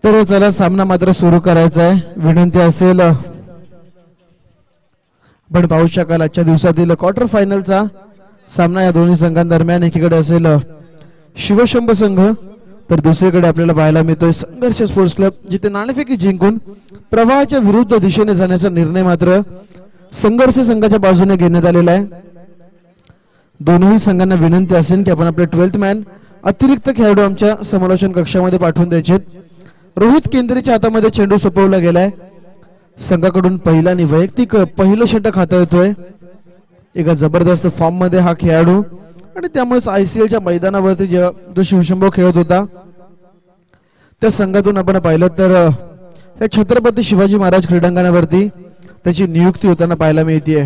तर चला सामना मात्र सुरू करायचा आहे. विनंती असेल पण पाहू शकाल आजच्या दिवसातील क्वार्टर फायनलचा सामना या दोन्ही संघांदरम्यान एकीकडे असेल शिवशंभ संघ तर दुसरीकडे आपल्याला पाहायला मिळतोय संघर्ष स्पोर्ट्स क्लब, जिथे नाणेफेकी जिंकून प्रवाहाच्या विरुद्ध दिशेने जाण्याचा निर्णय मात्र संघर्ष संघाच्या बाजूने घेण्यात आलेला आहे. दोनही संघांना विनंती असेल की आपण आपले 12th मॅन अतिरिक्त खेळाडू आमच्या समालोचन कक्षामध्ये पाठवून द्यायचे. रोहित केंद्रेच्या हातामध्ये चेंडू सोपवला गेलाय. संघाकडून पहिला आणि वैयक्तिक पहिलं षटक हाता येतोय. एका जबरदस्त फॉर्म मध्ये हा खेळाडू आणि त्यामुळेच ICLच्या मैदानावरती जो शिवशंभो खेळत होता त्या संघातून आपण पाहिलं तर या छत्रपती शिवाजी महाराज क्रीडांगणावरती त्याची नियुक्ती होताना पाहायला मिळते.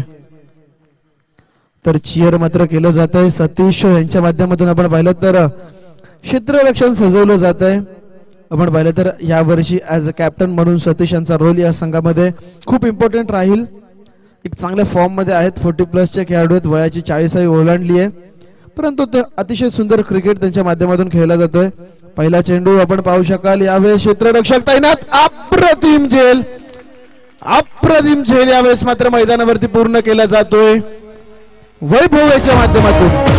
तर चिअर मात्र केलं जात आहे. सतीश यांच्या माध्यमातून आपण पाहिलं तर क्षेत्ररक्षण सजवलं जात आहे. आपण पाहिलं तर यावर्षी ॲज अ कॅप्टन म्हणून सतीश यांचा रोल या संघामध्ये खूप इम्पॉर्टंट राहील. एक चांगल्या फॉर्म मध्ये आहेत. 40+ खेळाडू आहेत. वयाची 40वी ओलांडली आहे, परंतु अतिशय सुंदर क्रिकेट त्यांच्या माध्यमातून खेळला जातोय. पहिला चेंडू आपण पाहू शकाल यावेळेस क्षेत्ररक्षक तैनात. अप्रतिम झेल यावेळेस मात्र मैदानावरती पूर्ण केला जातोय वैभव याच्या माध्यमातून.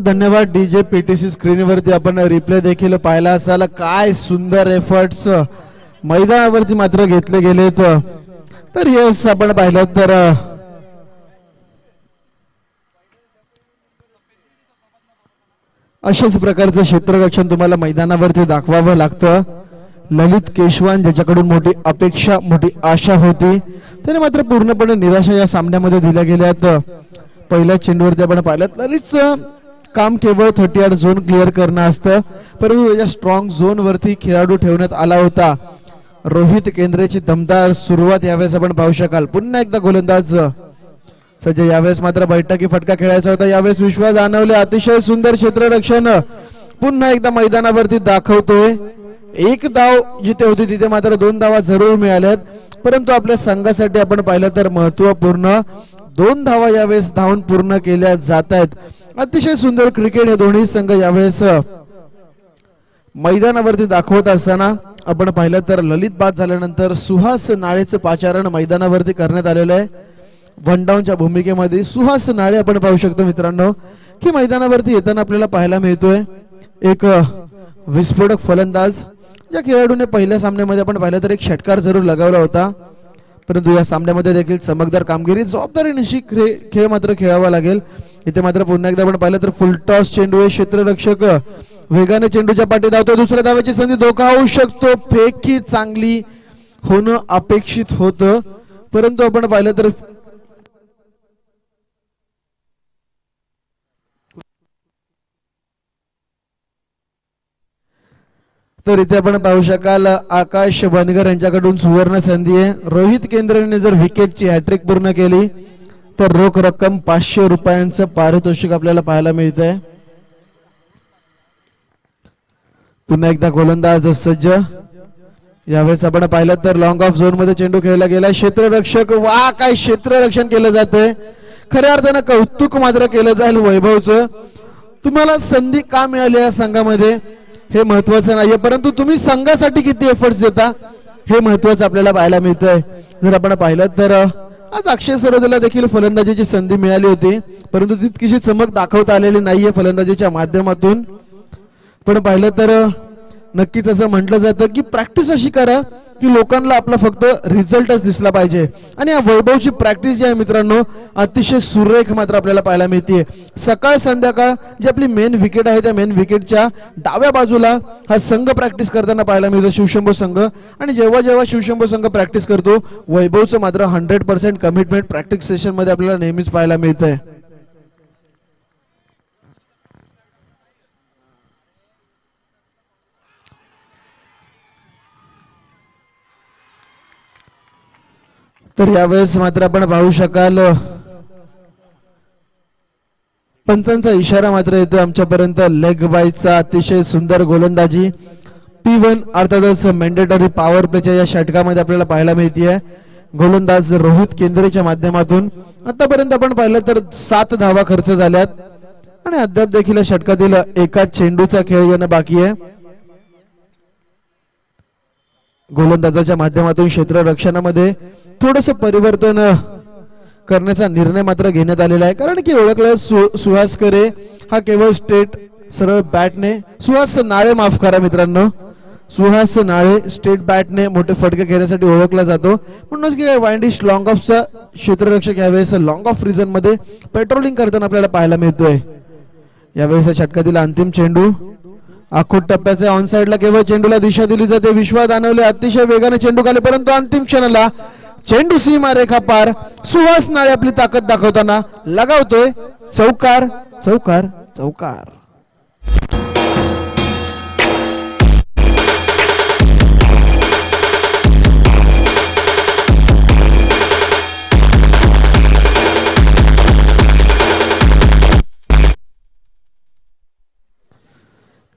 धन्यवाद DJ PTC. स्क्रीनवरती आपण रिप्ले देखील पाहिला असाल. काय सुंदर एफर्ट्स मैदानावरती मात्र घेतले गेलेत. तर यस आपण पाहिलं तर अशाच प्रकारचं क्षेत्ररक्षण तुम्हाला मैदानावरती दाखवावं लागतं. ललित केशवान ज्याच्याकडून मोठी अपेक्षा मोठी आशा होती त्याने मात्र पूर्णपणे निराशा या सामन्यामध्ये दिल्या गेल्यात. पहिल्या चेंडूवरती आपण पाहिलं ललितचं काम केवळ 38 झोन क्लिअर करणं असतं, परंतु त्याच्या स्ट्रॉंग झोन वरती खेळाडू ठेवण्यात आला होता. रोहित केंद्रेची दमदार सुरुवात यावेळेस आपण पाहू शकाल. पुन्हा एकदा गोलंदाज सज्ज. यावेळेस मात्र बैठकी फटका खेळायचा होता. यावेळेस विश्वास जाणवले. अतिशय सुंदर क्षेत्ररक्षण पुन्हा एकदा मैदानावरती दाखवतोय. एक धाव जिथे होती तिथे मात्र 2 धावा जरूर मिळाल्यात, परंतु आपल्या संघासाठी आपण पाहिलं तर महत्वपूर्ण 2 धावा यावेळेस धावून पूर्ण केल्या जात आहेत. अतिशय सुंदर क्रिकेट हे दोन्ही संघ यावेळेस मैदानावरती दाखवत असताना आपण पाहिलं तर ललित बाद झाल्यानंतर सुहास नाळेचं पाचारण मैदानावरती करण्यात आलेलं आहे. 1 डाऊनच्या भूमिकेमध्ये सुहास नाळे आपण पाहू शकतो मित्रांनो की मैदानावरती येताना आपल्याला पाहायला मिळतोय. एक विस्फोटक फलंदाज. या खेळाडूने पहिल्या सामन्यामध्ये आपण पाहिलं तर एक षटकार जरूर लगावला होता, परंतु या सामन्यामध्ये देखील चमकदार कामगिरी जबाबदारीनिशी खेळ मात्र खेळावा लागेल. इथे मात्र पुन्हा एकदा आपण पाहिलं तर फुल टॉस चेंडू आहे. क्षेत्ररक्षक वेगाने चेंडूच्या पाठी धावतो. दुसऱ्या धावेची संधी धोका होऊ शकतो. फेकी चांगली होणं अपेक्षित होतं, परंतु आपण पाहिलं तर इथे आपण पाहू शकाल आकाश बनगर यांच्याकडून सुवर्ण संधी आहे. रोहित केंद्रेने जर विकेटची हॅट्रिक पूर्ण केली तर रोख रक्कम 500 रुपयांचं पारितोषिक आपल्याला पाहायला मिळतंय. पुन्हा एकदा गोलंदाज सज्ज. यावेळेस आपण पाहिलं तर लॉंग ऑफ झोन मध्ये चेंडू खेळला गेला. क्षेत्ररक्षक. वा काय क्षेत्ररक्षण केलं जातंय. खऱ्या अर्थानं कौतुक मात्र केलं जाईल वैभवचं. तुम्हाला संधी का मिळाली या संघामध्ये हे महत्वाचं नाहीये, परंतु तुम्ही संघासाठी किती एफर्ट्स देता हे महत्वाचं आपल्याला पाहायला मिळतंय. जर आपण पाहिलं तर आज अक्षय सरोदेला देखील फलंदाजीची संधी मिळाली होती, परंतु तितकीशी चमक दाखवता आलेली नाहीये फलंदाजीच्या माध्यमातून. पण पाहिलं तर नक्कीच असं म्हटलं जातं की प्रॅक्टिस अशी करा की लोकांना आपला फक्त रिझल्टच दिसला पाहिजे. आणि या वैभवची प्रॅक्टिस जी आहे मित्रांनो अतिशय सुरेख मात्र आपल्याला पाहायला मिळते. सकाळ संध्याकाळ जी आपली मेन विकेट आहे त्या मेन विकेटच्या डाव्या बाजूला हा संघ प्रॅक्टिस करताना पाहायला मिळतो शिवशंभो संघ. आणि जेव्हा जेव्हा शिवशंभो संघ प्रॅक्टिस करतो वैभवचं मात्र 100% कमिटमेंट प्रॅक्टिस सेशन मध्ये आपल्याला नेहमीच पाहायला मिळतंय. तर यावेळेस मात्र आपण पाहू शकाल पंचांचा इशारा मात्र येतोय आमच्यापर्यंत. लेग बायचा अतिशय सुंदर गोलंदाजी P1 अर्थातच मॅन्डेटरी पॉवर प्लेच्या या षटकामध्ये आपल्याला पाहायला मिळते. गोलंदाज रोहित केंद्रेच्या माध्यमातून आतापर्यंत आपण पाहिलं तर 7 धावा खर्च झाल्यात आणि अद्याप देखील षटकातील एका चेंडूचा खेळ येणं बाकी आहे. गोलंदाजाच्या माध्यमातून क्षेत्ररक्षणामध्ये थोडस परिवर्तन करण्याचा निर्णय मात्र घेण्यात आलेला आहे. कारण की ओळखलं सुहास करे हा केवळ स्ट्रेट सरळ बॅटने सुहास नाळे माफ करा मित्रांनो सुहास नाळे स्ट्रेट बॅटने मोठे फटके खेळण्यासाठी ओळखला जातो. म्हणूनच की वाइंडिश लॉंग ऑफचा क्षेत्ररक्षक यावेळेस लॉंग ऑफ रिजन मध्ये पेट्रोलिंग करताना आपल्याला पाहायला मिळतोय. यावेळेस षटकातील अंतिम चेंडू आखोट टप्प्याच्या ऑन साइडला केवळ चेंडूला दिशा दिली जाते. विश्वास दानवले अतिशय वेगाने चेंडू खाली परंतु अंतिम क्षणाला चेंडू सीमा रेखा पार. सुहास नाळे आपली ताकद दाखवताना लगावतोय चौकार चौकार चौकार.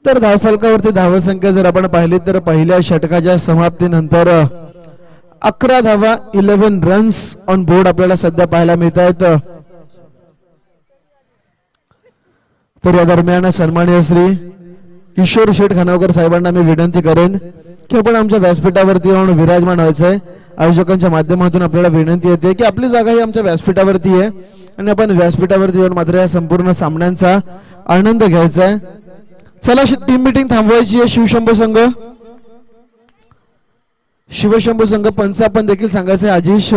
तर धावफलकावरती धावसंख्या जर आपण पाहिली तर पहिल्या षटकाच्या समाप्तीनंतर 11 धावा 11 रन्स ऑन बोर्ड आपल्याला सध्या पाहायला मिळत आहेत. तर या दरम्यान सन्माननीय श्री किशोर शेठ खानावकर साहेबांना मी विनंती करेन की आपण आमच्या व्यासपीठावरती येऊन विराजमान व्हायचंय. आयोजकांच्या माध्यमातून आपल्याला विनंती येते की आपली जागा ही आमच्या व्यासपीठावरती आहे आणि आपण व्यासपीठावरती येऊन मात्र या संपूर्ण सामन्यांचा आनंद घ्यायचा आहे. चला टीम मीटिंग थांबवायची आहे. शिवशंभो संघ पंच आपण देखील सांगायचं आहे. आजीश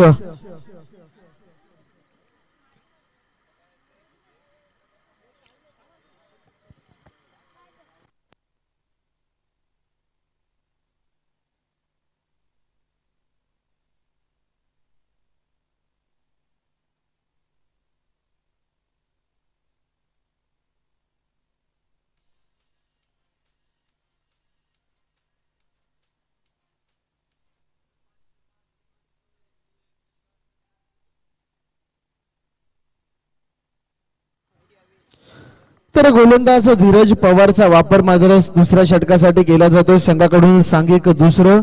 तर गोलंदाज धीरज पवारचा वापर मात्र दुसऱ्या षटकासाठी केला जातोय संघाकडून सांघिक दुसरं.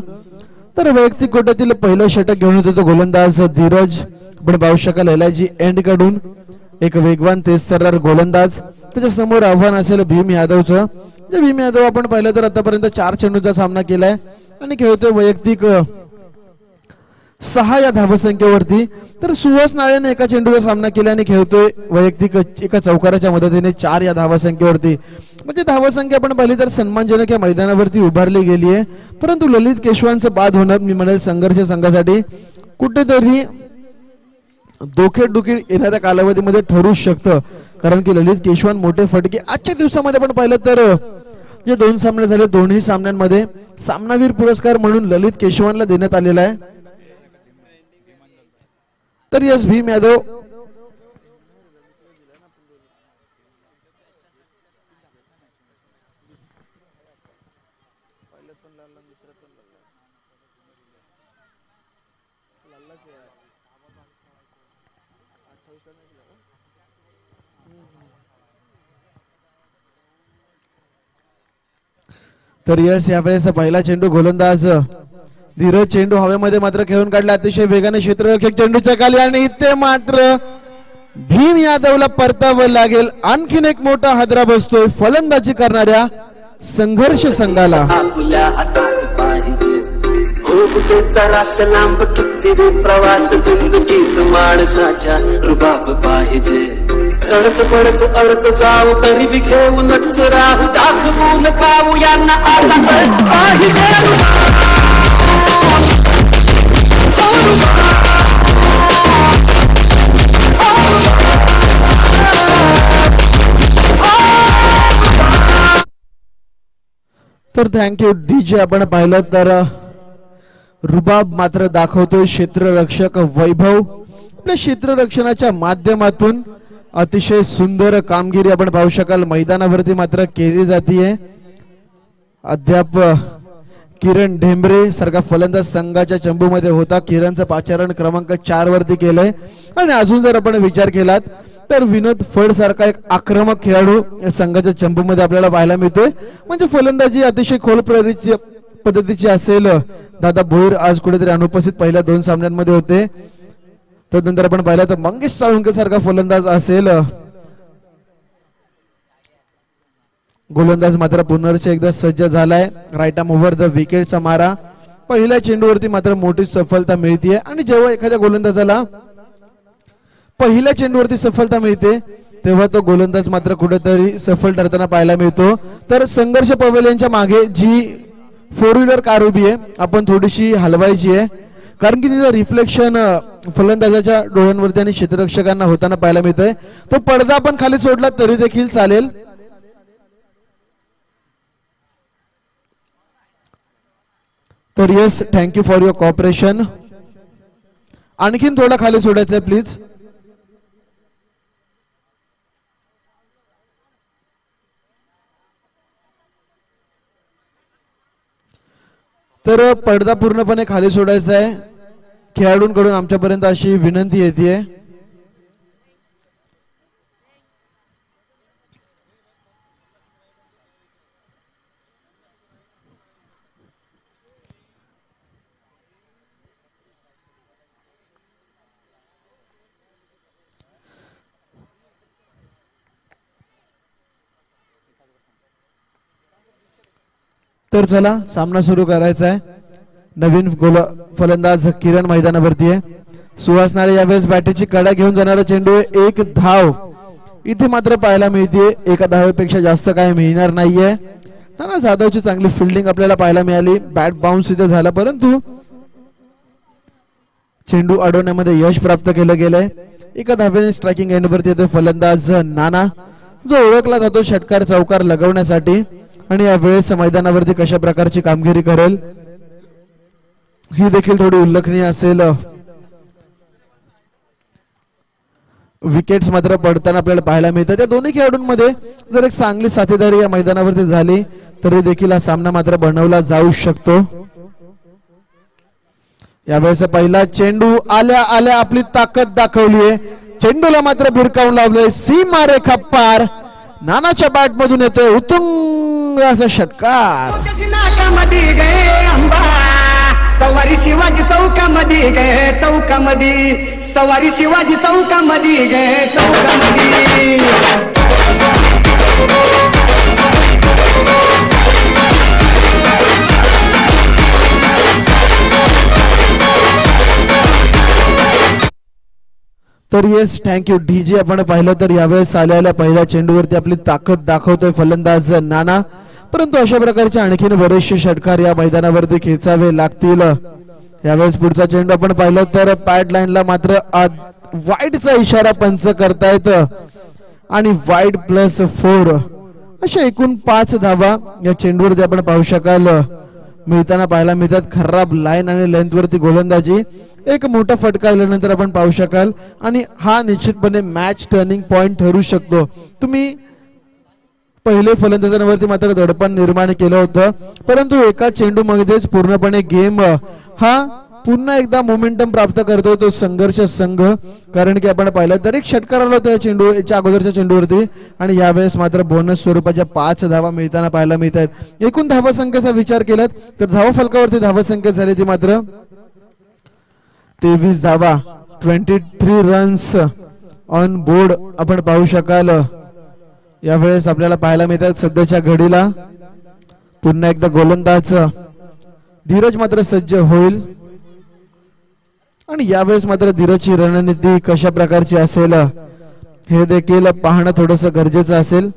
तर वैयक्तिक कोट्यातील पहिलं षटक घेऊन येतो तो गोलंदाज धीरज. आपण पाहू शकाल LIG एंड कडून एक वेगवान तेज तर्रार गोलंदाज. त्याच्या समोर आव्हान असेल भीम यादवचं. भीम यादव आपण पाहिलं तर आतापर्यंत 4 चेंडूचा सामना केलाय आणि खेळतोय वैयक्तिक 6 या धावसंख्येवरती. तर सुहास नाळेने एका चेंडूचा सामना केला आणि खेळतोय वैयक्तिक एका चौकाराच्या मदतीने 4 या धावसंख्येवरती. म्हणजे धावसंख्या आपण पाहिली तर सन्मानजनक या मैदानावरती उभारली गेली आहे. परंतु ललित केशवांचं बाद होणं मी म्हणेल संघर्ष संघासाठी कुठेतरी डोकेदुखी येणाऱ्या कालावधीमध्ये ठरू शकतं. कारण की ललित केशवान मोठे फटके आजच्या दिवसामध्ये आपण पाहिलं तर जे 2 सामने झाले दोन्ही सामन्यांमध्ये सामनावीर पुरस्कार म्हणून ललित केशवानला देण्यात आलेला आहे. तर यस भीम यादव तर यस यावेळेस पहिला चेंडू गोलंदाज धीरज चेंडू हवेमध्ये मात्र खेळून काढला अतिशय वेगाने क्षेत्ररक्षक चेंडूच्या खाली आणि इथे मात्र भीम यादवला परतावं लागेल. आणखीन एक मोठा हादरा बसतोय फलंदाजी करणाऱ्या संघर्ष संघाला. प्रवास जिंदगीत माणसाच्या रुबाब पाहिजे. रडत पडत अडत जाऊ तरी बी घेऊनच राहू दाखवून खाऊ यांना आता पाहिजे. तर थँक्यू डीजे. आपण पाहिलं तर रुबाब मात्र दाखवतोय क्षेत्ररक्षक वैभव. आपल्या क्षेत्ररक्षणाच्या माध्यमातून अतिशय सुंदर कामगिरी आपण पाहू शकाल मैदानावरती मात्र केली जाते. अद्याप किरण ढेंबरे सारखा फलंदाज संघाच्या चंबूमध्ये होता. किरणचं पाचारण क्रमांक 4 वरती केलंय. आणि अजून जर आपण विचार केलात तर विनोद फड सारखा एक आक्रमक खेळाडू संघाच्या चंबूमध्ये आपल्याला पाहायला मिळतोय. म्हणजे फलंदाजी अतिशय खोल पद्धतीची असेल. दादा भोईर आज कुठेतरी अनुपस्थित पहिल्या 2 सामन्यांमध्ये होते. त्यानंतर आपण पाहिलं तर मंगेश साळुंके सारखा फलंदाज असेल. गोलंदाज मात्र पुनर्च एकदा सज्ज झालाय. राईट आर्म ओव्हर द विकेटचा मारा पहिल्या चेंडूवरती मात्र मोठी सफलता मिळते. आणि जेव्हा एखाद्या गोलंदाजाला पहिल्या चेंडूवरती सफलता मिळते तेव्हा तो गोलंदाज मात्र कुठेतरी सफल ठरताना पाहायला मिळतो. तर संघर्ष पवेलियनच्या मागे जी 4 व्हीलर कार उभी आहे आपण थोडीशी हलवायची आहे, कारण की तिचं रिफ्लेक्शन फलंदाजाच्या डोळ्यांवरती आणि क्षेत्ररक्षकांना होताना पाहायला मिळतंय. तो पडदा आपण खाली सोडला तरी देखील चालेल. तर yes, thank you for your cooperation. आणखीन थोडा खाली सोडायचं आहे प्लीज. तर पडदा पूर्णपणे खाली सोडायचा आहे. खेळाडूंकडून आमच्यापर्यंत अशी विनंती येते. तर चला सामना सुरू करायचा आहे. नवीन फलंदाज किरण मैदानावरती आहे. सुहास नाळे यावेळेस बॅटीची कडा घेऊन जाणारा चेंडू. 1 धाव इथे मात्र पाहायला मिळते. 1 धावेपेक्षा जास्त काय मिळणार नाहीये. नाना जाधवची चांगली फिल्डिंग आपल्याला पाहायला मिळाली. बॅट बाउन्स इथे झाला परंतु चेंडू अडवण्यामध्ये यश प्राप्त केलं गेलंय. 1 धावेने स्ट्रायकिंग एंडवरती येतोय फलंदाज नाना, जो ओळखला जातो षटकार चौकार लगवण्यासाठी. आणि यावेळेस मैदानावरती कशा प्रकारची कामगिरी करेल ही देखील थोडी उल्लेखनीय असेल. विकेट्स मात्र पडताना आपल्याला पाहायला मिळतात. त्या दोन्ही खेळाडूंमध्ये जर एक चांगली साथीदारी या मैदानावरती झाली तरी देखील हा सामना मात्र बनवला जाऊ शकतो. यावेळेस पहिला चेंडू आल्या आल्या आपली ताकद दाखवलीये. चेंडूला मात्र भिरकावून लावलंय. सीमा रेखा पार. नानाच्या बॅट मधून येतोय उत्तुंग असा षटकार. सवारी शिवाजी चौकामध्ये गे चौकामध्ये, सवारी शिवाजी चौकामध्ये गे चौकामध्ये. तर येस, थँक्यू डीजे. आपण पाहिलं तर यावेळेस आलेल्या पहिल्या चेंडूवरती आपली ताकद दाखवतोय फलंदाज नाना. परंतु अशा प्रकारचे आणखीन बरेचसे षटकार या मैदानावरती खेचावे लागतील. यावेळेस पुढचा चेंडू आपण पाहिलं तर पॅड लाईनला मात्र वाईडचा इशारा पंच करतायत आणि वाईड +4 अशा एकूण 5 धावा या चेंडूवरती आपण पाहू शकाल मिळताना पाहायला मिळतात. खराब लाईन आणि लेंथ वरती गोलंदाजी. एक मोठा फटका आल्यानंतर आपण पाहू शकाल आणि हा निश्चितपणे मॅच टर्निंग पॉइंट ठरू शकतो. तुम्ही पहिले फलंदाजांवरती मात्र दडपण निर्माण केलं होतं परंतु एका चेंडू मध्येच पूर्णपणे गेम हा पुन्हा एकदा मोमेंटम प्राप्त करतो तो संघर्ष संघ. कारण की आपण पाहिलं तर एक षटकार आला होता चेंडू याच्या अगोदरच्या चेंडूवरती आणि यावेळेस मात्र बोनस स्वरूपाच्या 5 धावा मिळताना पाहायला मिळत आहेत. एकूण धावा संख्येचा विचार केलात तर धावा फलकावरती धावा संख्या झाली ती मात्र 23 धावा. 23 रन्स ऑन बोर्ड आपण पाहू शकाल यावेळेस आपल्याला पाहायला मिळतात. सध्याच्या घडीला पुन्हा एकदा गोलंदाज धीरज मात्र सज्ज होईल आणि यावेळेस मात्र धीरजची रणनीती कशा प्रकारची असेल हे देखील पाहणं थोडंसं गरजेचं असेल.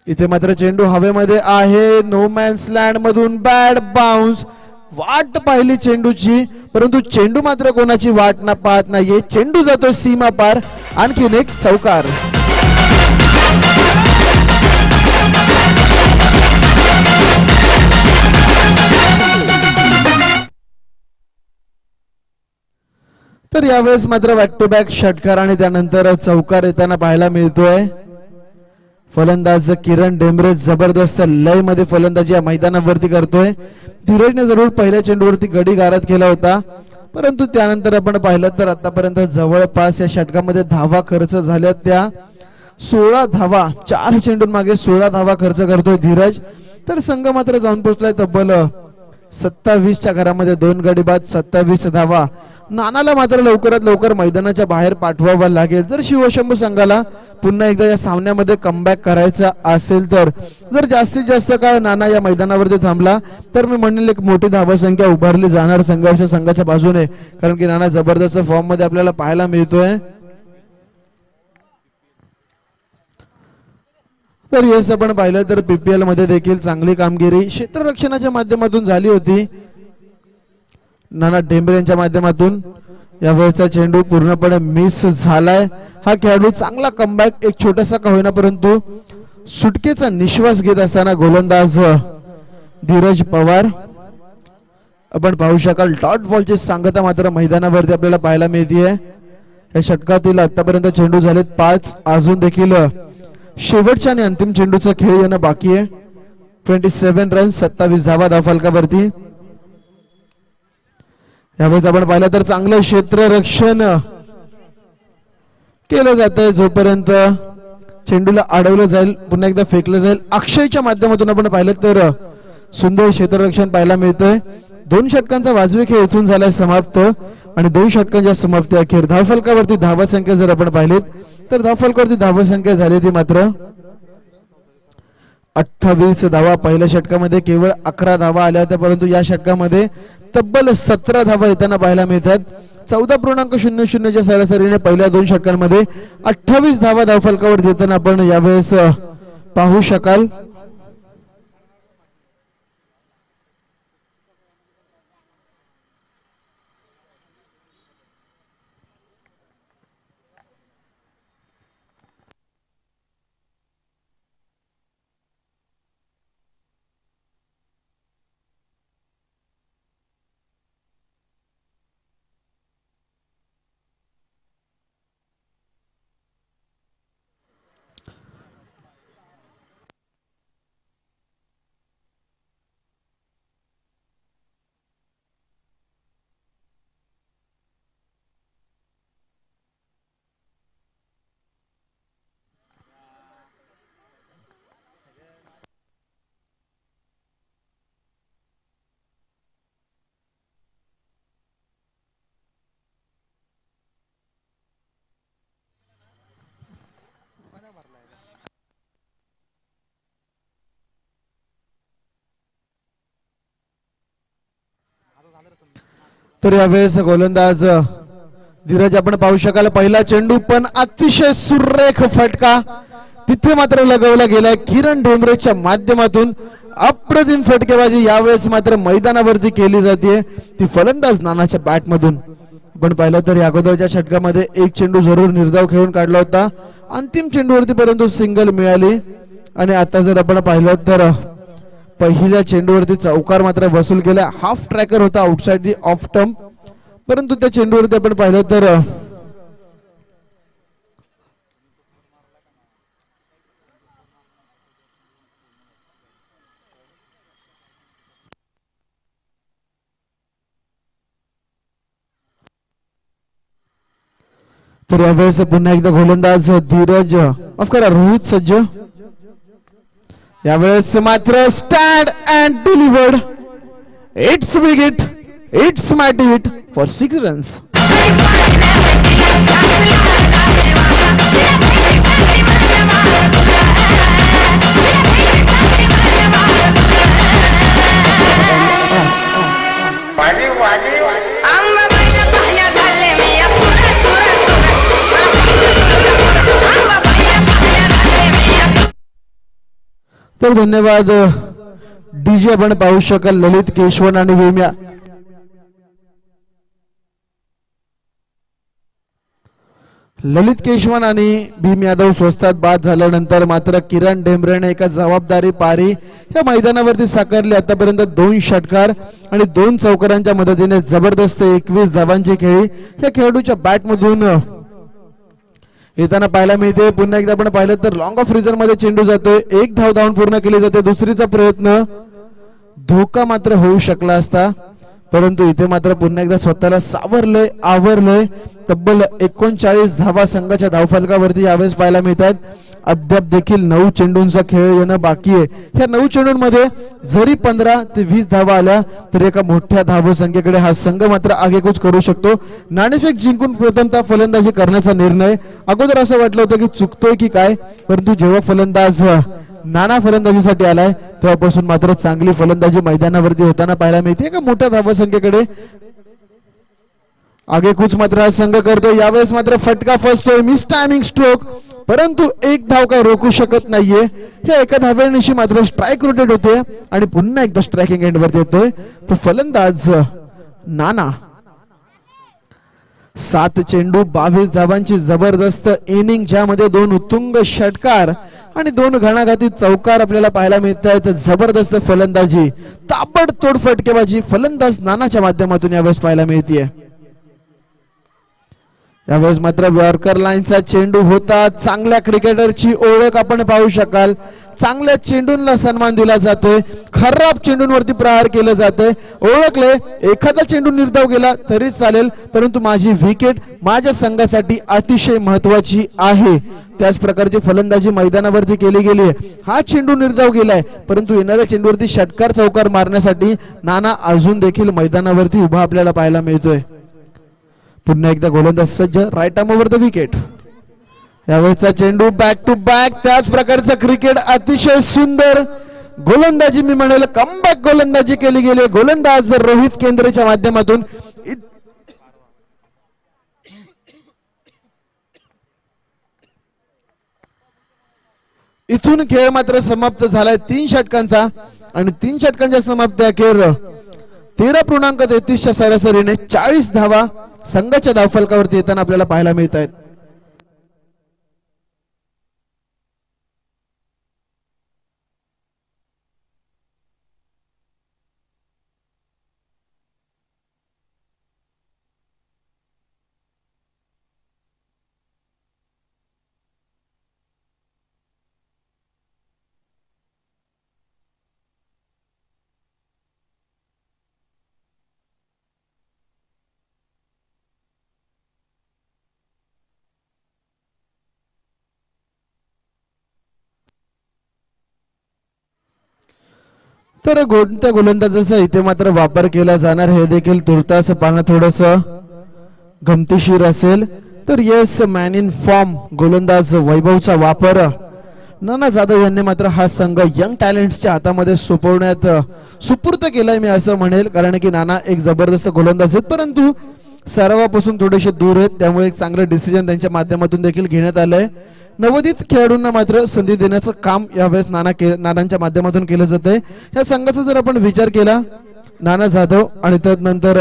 इथे मात्र चेंडू हवेमध्ये आहे. नो मॅन्स लँड मधून बॅट बाउन्स. वाट पाहिली चेंडूची परंतु चेंडू मात्र कोणाची वाट ना पाहत नाहीये. चेंडू जातो सीमा पार. आणखीन एक चौकार. तर यावेळेस मात्र बॅक टू बॅक षटकार आणि त्यानंतर चौकार येताना पाहायला मिळतोय. फलंदाज किरण डेंबरे जबरदस्त लय मध्ये फलंदाजी या मैदानावरती करतोय. धीरजने जरूर पहिल्या चेंडूवरती गडी गारद केला होता, परंतु त्यानंतर आपण पाहिलं तर आतापर्यंत जवळपास या षटकामध्ये धावा खर्च झाल्या त्या 16 धावा. 4 चेंडून मागे 16 धावा खर्च करतोय धीरज. तर संघ मात्र जाऊन पोहोचलाय तब्बल 27च्या घरामध्ये 2 गडी बाद 27 धावा. नानाला मात्र लवकरात लवकर मैदानाच्या बाहेर पाठवावं लागेल जर शिवशंभू संघाला पुन्हा एकदा या सामन्यामध्ये कमबॅक करायचा असेल तर. जर जास्तीत जास्त काळ नाना या मैदानावरती थांबला तर मी म्हणेल एक मोठी धावसंख्या उभारली जाणार संघाच्या बाजूने, कारण की नाना जबरदस्त फॉर्म मध्ये आपल्याला पाहायला मिळतोय. तर यस आपण पाहिलं तर पीपीएल मध्ये देखील चांगली कामगिरी क्षेत्ररक्षणाच्या माध्यमातून झाली होती नाना डेंबरे यांच्या माध्यमातून. यावेळेचा चेंडू पूर्णपणे मिस झालाय. हा खेळाडू चांगला कमबॅक एक छोटासा का होईना परंतु सुटकेचा निश्वास घेत असताना गोलंदाज धीरज पवार आपण पाहू शकाल. डॉट बॉलची सांगता मात्र मैदानावरती आपल्याला पाहायला मिळते. या षटकातील आतापर्यंत चेंडू झालेत 5. अजून देखील शेवटच्या आणि अंतिम चेंडूचा खेळ येणं बाकी आहे. 27 रन 27 धावा धावफलकावरती. यावेळेस आपण पाहिलं तर चांगलं क्षेत्ररक्षण केलं जात आहे. जोपर्यंत चेंडूला अडवलं जाईल पुन्हा एकदा फेकलं जाईल. अक्षयच्या माध्यमातून आपण पाहिलं तर सुंदर क्षेत्ररक्षण पाहायला मिळतंय. 2 षटकांचा वाजवी खेळ इथून झालाय समाप्त आणि 2 षटकांच्या समाप्ती अखेर धावफलकावरती धावसंख्या जर आपण पाहिलीत तर धावफलकावरती धावसंख्या झाली ती मात्र 28 धावा. पहिल्या षटकामध्ये केवळ 11 धावा आल्या होत्या, परंतु या षटकामध्ये तब्बल 17 धावा येताना पाहायला मिळतात. 14.00च्या सरासरीने पहिल्या 2 षटकांमध्ये 28 धावा धावफलकावर देताना आपण यावेळेस पाहू शकाल. तर यावेळेस गोलंदाज धीरज आपण पाहू शकाल. पहिला चेंडू पण अतिशय सुरेख फटका तिथे मात्र लगवला गेलाय किरण डोंबरेच्या माध्यमातून. अप्रतिम फटकेबाजी यावेळेस मात्र मैदानावरती केली जाते ती फलंदाज नानाच्या बॅट मधून. आपण पाहिलं तर या अगोदरच्या षटकामध्ये एक चेंडू जरूर निर्धाव खेळून काढला होता अंतिम चेंडूवरती, परंतु सिंगल मिळाली. आणि आता जर आपण पाहिलं तर पहिल्या चेंडूवरती चौकार मात्र वसूल केला. हाफ ट्रॅकर होता आउटसाइड दी ऑफ स्टंप, परंतु त्या चेंडूवरती आपण पाहिलं तर यावेळेस पुन्हा एकदा गोलंदाज धीरज माफ करा रोहित सज्ज. यावेळेस मात्र stand and delivered. It's big hit, it's mighty hit for 6 runs. तर धन्यवाद डीजे. आपण पाहू शकाल ललित केशवन आणि वेम्या. ललित केशवन आणि भीम यादव स्वस्तात बाद झाल्यानंतर मात्र किरण डेंबरेने एका जबाबदारी पारी या मैदानावरती साकारली. आतापर्यंत 2 षटकार आणि 2 चौकारांच्या मदतीने जबरदस्त 21 धावांची खेळी या खेळाडूच्या बॅटमधून येताना पाहायला मिळते. पुन्हा एकदा आपण पाहिलं तर लॉंग ऑफ रिझन मध्ये चेंडू जातोय, 1 धाव धावून पूर्ण केली जाते. दुसरीचा प्रयत्न धोका मात्र होऊ शकला असता, परंतु इथे मात्र पुन्हा एकदा स्वतःला सावरलंय, आवरलंय. तब्बल 39 धावा संघाच्या धावफलकावरती यावेळेस पाहायला मिळतात. अद्याप देखील 9 चेंडूंचा खेळ येणं बाकी आहे. ह्या 9 चेंडूंमध्ये जरी 15 ते 20 धावा आल्या तरी एका मोठ्या धावसंख्येकडे हा संघ मात्र आगेकूच करू शकतो. नाणेफेक जिंकून प्रथमतः फलंदाजी करण्याचा निर्णय अगोदर असं वाटलं होतं की चुकतोय की काय, परंतु जेव्हा फलंदाज नाना फलंदाजीसाठी आलाय तेव्हापासून मात्र चांगली फलंदाजी मैदानावरती होताना पाहायला मिळते. एका मोठ्या धावसंख्येकडे आगेकूच मात्र हा संघ करतो. यावेळेस मात्र फटका फसतोय, मिस टायमिंग स्ट्रोक, परंतु 1 धाव काय रोखू शकत नाहीये. हे एका धावेनिशी मात्र स्ट्राईक रोटेट होते आणि पुन्हा एकदा स्ट्रायकिंग एंड वरती येतोय तो फलंदाज नाना. 7 चेंडू 22 धावांची जबरदस्त इनिंग, ज्यामध्ये 2 उत्तुंग षटकार आणि 2 घणाघाती चौकार आपल्याला पाहायला मिळत आहेत. जबरदस्त फलंदाजी, ताबडतोड फटकेबाजी फलंदाज नानाच्या माध्यमातून यावेळेस पाहायला मिळते. यावेळेस मात्र वॉर्कर लाईनचा चेंडू होता. चांगल्या क्रिकेटरची ओळख आपण पाहू शकाल. चांगल्या चेंडूंना सन्मान दिला जातोय, खराब चेंडूंवरती प्रहार केलं जातंय. ओळखले, एखादा चेंडू निर्धाव गेला तरी चालेल, परंतु माझी विकेट माझ्या संघासाठी अतिशय महत्वाची आहे. त्याच प्रकारची फलंदाजी मैदानावरती केली गेली आहे. हा चेंडू निर्धाव गेलाय, परंतु येणाऱ्या चेंडूवरती षटकार चौकार मारण्यासाठी नाना अजून देखील मैदानावरती उभा आपल्याला पाहायला मिळतोय. पुन्हा एकदा गोलंदाज सज्ज, right arm over the wicket. यावेळेचा चेंडू बॅक टू बॅक, त्याच प्रकारचं क्रिकेट अतिशय सुंदर गोलंदाजी, मी म्हणेल कमबॅक गोलंदाजी केली गेली. गोलंदाज रोहित केंद्रेच्या माध्यमातून इथून खेळ मात्र समाप्त झालाय 3 षटकांचा आणि 3 षटकांच्या समाप्ती अखेर 13.33च्या सरासरीने 40 धावा संघाच्या धावफलकावरती येताना आपल्याला पाहायला मिळत आहेत. तर कोणत्या गोलंदाजाचा इथे मात्र वापर केला जाणार हे देखील तुर्तास पाहणं थोडस गमतीशीर असेल. तर येस, मॅन इन फॉर्म गोलंदाज वैभवचा वापर नाना जाधव यांनी मात्र हा संघ यंग टॅलेंट्सच्या हातामध्ये सुपूर्द केलाय मी असं म्हणेल. कारण की नाना एक जबरदस्त गोलंदाज आहेत, परंतु सरावापासून थोडेसे दूर आहेत, त्यामुळे एक चांगलं डिसिजन त्यांच्या माध्यमातून देखील घेण्यात आलंय. नवोदित खेळाडूंना मात्र संधी देण्याचं काम यावेळेस नानांच्या माध्यमातून केलं जात आहे. या संघाचा जर आपण विचार केला, नाना जाधव आणि त्यानंतर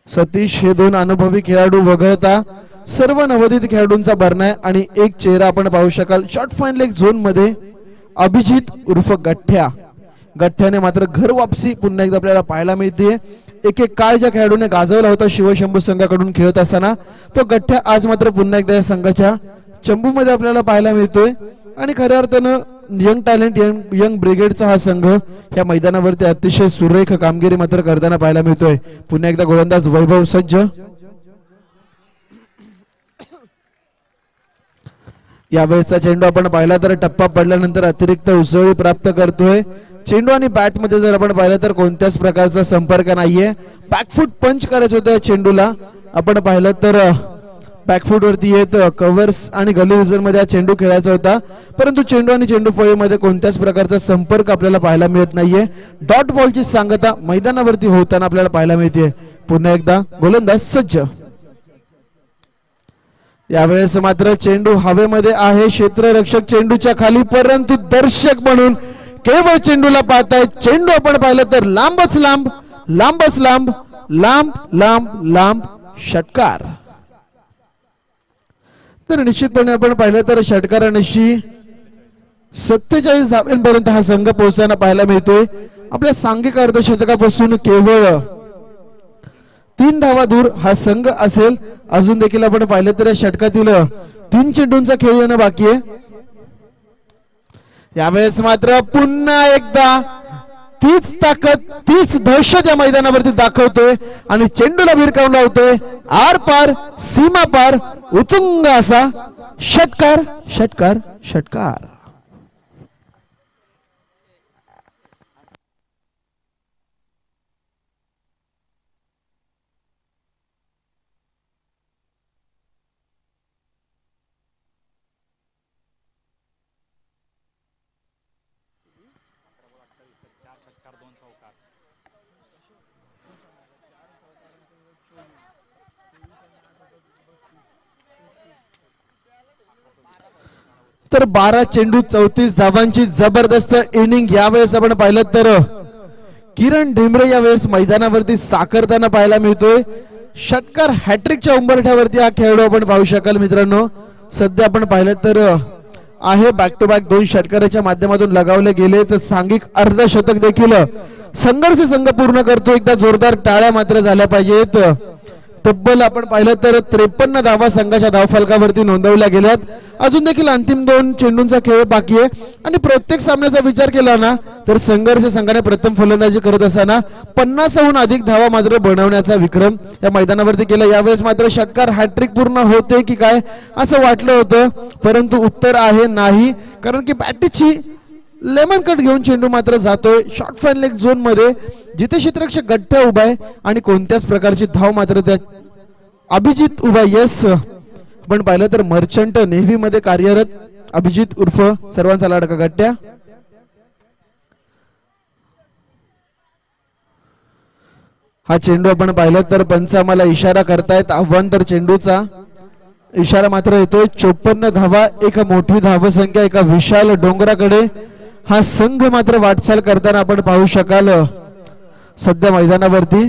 सतीश हे 2 अनुभवी खेळाडू वगळता सर्व नवोदित खेळाडूंचा भरणा आहे. आणि एक चेहरा आपण पाहू शकाल शॉर्ट फाईन लेग झोन मध्ये, अभिजित उर्फ गठ्ठ्याने मात्र घर वापसी पुन्हा एकदा आपल्याला पाहायला मिळते. एक काळ ज्या खेळाडूने गाजवला होता शिवशंभू संघाकडून खेळत असताना, तो गठ्ठ्या आज मात्र पुन्हा एकदा या संघाच्या चंबू मध्ये आपल्याला पाहायला मिळतोय. आणि खऱ्या अर्थानं यंग टॅलेंट, यंग ब्रिगेडचा हा संघ या मैदानावरती अतिशय सुरेख कामगिरी मात्र करताना पाहायला मिळतोय. पुन्हा एकदा गोलंदाज वैभव सज्ज. यावेळेचा चेंडू आपण पाहिला तर टप्पा पडल्यानंतर अतिरिक्त उसळी प्राप्त करतोय. चेंडू आणि बॅट मध्ये जर आपण पाहिलं तर कोणत्याच प्रकारचा संपर्क नाहीये. बॅकफूट पंच करायचं होतं या चेंडूला. आपण पाहिलं तर बॅकफूट वरती येत कव्हर्स आणि गली युजर मध्ये हा चेंडू खेळायचा होता, परंतु चेंडू आणि चेंडू फळीमध्ये कोणत्याच प्रकारचा संपर्क आपल्याला पाहायला मिळत नाहीये. डॉट बॉलची सांगता मैदानावरती होताना आपल्याला पाहायला मिळते. पुन्हा एकदा गोलंदाज सज्ज. यावेळेस मात्र चेंडू हवेमध्ये आहे, क्षेत्ररक्षक चेंडूच्या खाली, परंतु दर्शक म्हणून केवळ चेंडूला पाहतायत. चेंडू आपण पाहिलं तर लांबच लांब लांब लांब लांब षटकार. तर निश्चितपणे आपण पाहिलं तर षटकारांशी 47 धावांपर्यंत हा संघ पोहोचताना पाहायला मिळतोय. आपल्या सांघिक अर्धशतकापासून केवळ 3 धावा दूर हा संघ असेल. अजून देखील आपण पाहिलं तर या षटकातील 3 चेंडूंचा खेळ येणं बाकी आहे. यावेळेस मात्र पुन्हा एकदा तीच ताकद तीच दहशत या मैदानावरती दाखवतोय आणि चेंडूला भिरकावून लावतोय. आर पार सीमा पार उतुंग असा षटकार षटकार षटकार. तर 12 चेंडू 34 धावांची जबरदस्त इनिंग यावेळेस आपण पाहिलं तर किरण ढेमरे यावेळेस मैदानावरती साकारताना पाहायला मिळतोय. षटकार हॅट्रिकच्या उंबरठ्यावरती हा खेळाडू आपण पाहू शकाल मित्रांनो. सध्या आपण पाहिलं तर आहे बॅक टू बॅक 2 षटकाराच्या माध्यमातून लगावले गेले तर सांघिक अर्धशतक देखील संघर्ष संघ पूर्ण करतो. एकदा जोरदार टाळ्या मात्र झाल्या पाहिजेत. तब्बल आपण पाहिलं तर 53 धावा संघाच्या धावफलकावरती नोंदवल्या गेल्यात. अजून देखील अंतिम 2 चेंडूंचा खेळ बाकी आहे आणि प्रत्येक सामन्याचा विचार केला ना तर संघर्ष संघाने प्रथम फलंदाजी करत असताना 50हून अधिक धावा मात्र बनवण्याचा विक्रम या मैदानावरती केला. यावेळेस मात्र षटकार हॅट्रिक पूर्ण होते की काय असं वाटलं होतं, परंतु उत्तर आहे नाही. कारण की बॅटीची लेमन कट घेऊन चेंडू मात्र जातोय शॉर्ट फाईन लेग झोन मध्ये जिथे क्षेत्ररक्षक गठ्ठ्या उभा आहे आणि कोणत्याच प्रकारची धाव मात्र त्या अभिजित उभा. येस पण पाहिलं तर मर्चंट नेव्ही मध्ये कार्यरत अभिजित उर्फ सर्वांचा लाडका गठ्ठ्या. हा चेंडू आपण पाहिलं तर पंच आम्हाला इशारा करतायत आव्हान तर चेंडूचा इशारा मात्र येतोय. 54 धावा एक मोठी धावसंख्या एका विशाल डोंगराकडे हा संघ मात्र वाटचाल करताना आपण पाहू शकाल सध्या मैदानावरती.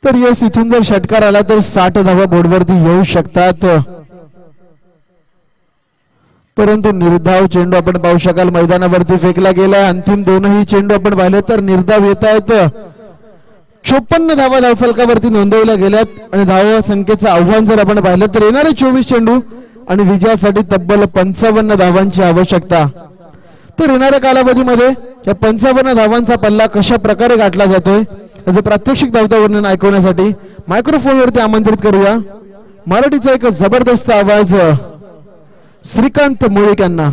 तर यस इथून जर षटकार आला तर 60 धावा बोर्डवरती येऊ शकतात, परंतु निर्धाव चेंडू आपण पाहू शकाल मैदानावरती फेकला गेला. अंतिम 2ही चेंडू आपण पाहिले तर निर्धाव येत आहेत. 54 धावा धावफलकावरती नोंदवल्या गेल्यात आणि धावा संख्येचं आव्हान जर आपण पाहिलं तर येणारे 24 चेंडू आणि विजयासाठी तब्बल 55 धावांची आवश्यकता. तर येणाऱ्या कालावधीमध्ये या 55 धावांचा पल्ला कशा प्रकारे गाठला जातोय याचं प्रात्यक्षिक धावता वर्णन ऐकवण्यासाठी मायक्रोफोनवरती आमंत्रित करूया मराठीचा एक जबरदस्त आवाज श्रीकांत मुळीक यांना.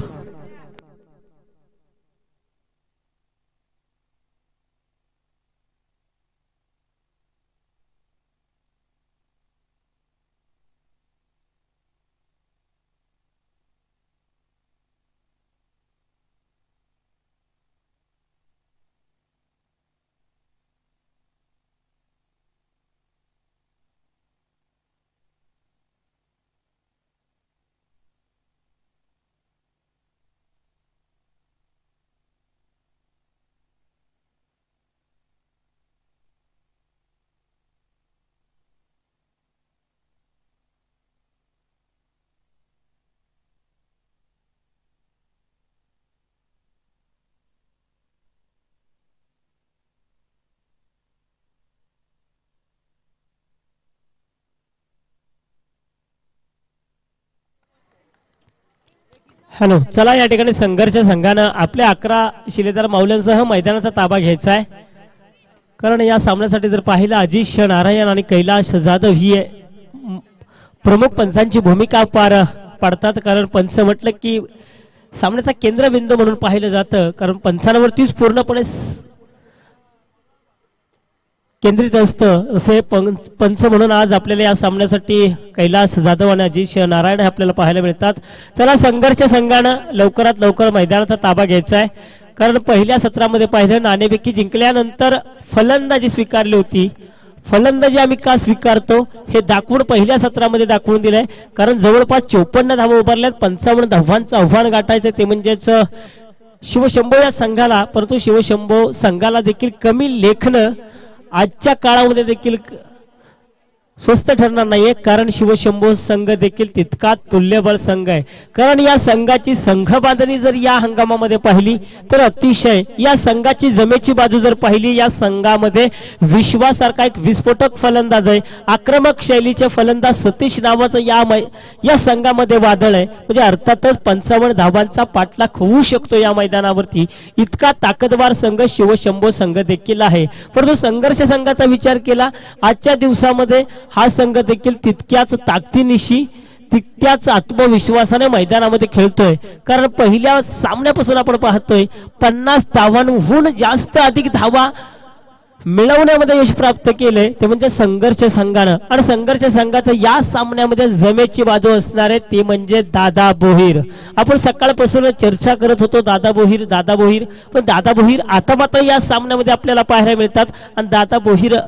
हॅलो, चला या ठिकाणी संघर्ष संघानं आपल्या 11 शिलेदार माऊल्यांसह मैदानाचा ताबा घ्यायचा आहे. कारण या सामन्यासाठी जर पाहिलं अजिश नारायण आणि कैलाश जाधव ही प्रमुख पंचांची भूमिका पार पडतात. कारण पंच म्हटलं की सामन्याचा केंद्रबिंदू म्हणून पाहिलं जातं, कारण पंचांवरतीच पूर्णपणे केंद्रित असतं. असे पंच म्हणून आज आपल्याला या सामन्यासाठी कैलास जाधव आणि अजिश नारायण हे आपल्याला पाहायला मिळतात. चला संघर्ष संघानं लवकरात लवकर मैदानाचा ताबा घ्यायचा आहे. कारण पहिल्या सत्रामध्ये पाहिलं नाणेफेकी जिंकल्यानंतर फलंदाजी स्वीकारली होती. फलंदाजी आम्ही का स्वीकारतो हे दाखवून पहिल्या सत्रामध्ये दाखवून दिलंय, कारण जवळपास 54 धावा उभारल्यात, 55 धावांचं आव्हान गाठायचं ते म्हणजेच शिवशंभो या संघाला. परंतु शिवशंभो संघाला देखील कमी लेखनं आजच्या काळामध्ये देखील स्वस्त ठरणार नाहीये, कारण शिवशंभो संघ देखील तितका तुल्यबळ संघ आहे. कारण या संघाची संघ बांधणी जर या हंगामामध्ये पाहिली तर अतिशय, या संघाची जमेची बाजू जर पाहिली, या संघामध्ये विश्वासारखा एक विस्फोटक फलंदाज आहे, आक्रमक शैलीचे फलंदाज सतीश नावाचं या संघामध्ये वादळ आहे. म्हणजे अर्थातच 55 धावांचा पाठलाग होऊ शकतो या मैदानावरती, इतका ताकदवार संघ शिवशंभो संघ देखील आहे. परंतु संघर्ष संघाचा विचार केला आजच्या दिवसामध्ये हा संघ देखील तितक्याच ताकदीनिशी, तितक्याच आत्मविश्वासाने मैदानामध्ये खेळतोय. कारण पहिल्या सामन्यापासून आपण पाहतोय 50 धावांहून जास्त अधिक धावा मिळवण्यामध्ये यश प्राप्त केले ते म्हणजे संघर्ष संघानं. आणि संघर्ष संघाचं या सामन्यामध्ये जमेची बाजू असणार आहे ते म्हणजे दादा भोईर. आपण सकाळपासून चर्चा करत होतो दादा भोईर, पण दादा भोईर आता मात्र या सामन्यामध्ये आपल्याला पाहायला मिळतात. आणि दादा भोईर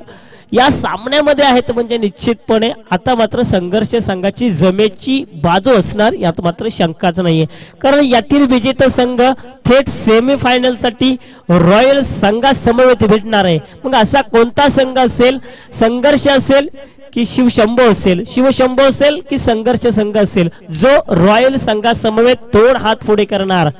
या सामन्यामध्ये आहेत म्हणजे निश्चितपणे आता मात्र संघर्ष संघाची जमेची बाजू असणार यात मात्र शंकाच नाहीये. कारण यातील विजेता संघ थेट सेमीफायनलसाठी रॉयल संघासमवेत भेटणार आहे. मग असा कोणता संघ असेल? संघर्ष असेल की शिवशंभो असेल, शिवशंभो असेल की संघर्ष संघ असेल, जो रॉयल संघासमवेत 2 हात पुढे करणार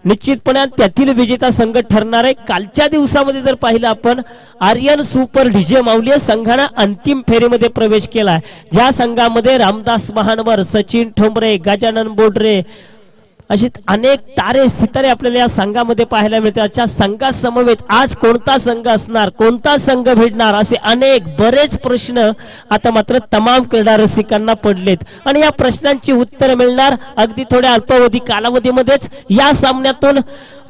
निश्चितपणे त्यातील विजेता संघ ठरणार आहे. कालच्या दिवसामध्ये जर पाहिलं आपण, आर्यन सुपर डीजे माऊली संघाने अंतिम फेरीमध्ये प्रवेश केला, ज्या संघामध्ये रामदास महानवर, सचिन ठोंबरे, गजानन बोडरे अशी अनेक तारे सितारे आपल्याला या संघामध्ये पाहायला मिळतात. अशा संघासमवेत आज कोणता संघ असणार, कोणता संघ भेटणार, असे अनेक बरेच प्रश्न आता मात्र तमाम क्रीडा रसिकांना पडलेत. आणि या प्रश्नांची उत्तर मिळणार अगदी थोड्या अल्पावधी कालावधीमध्येच. या सामन्यातून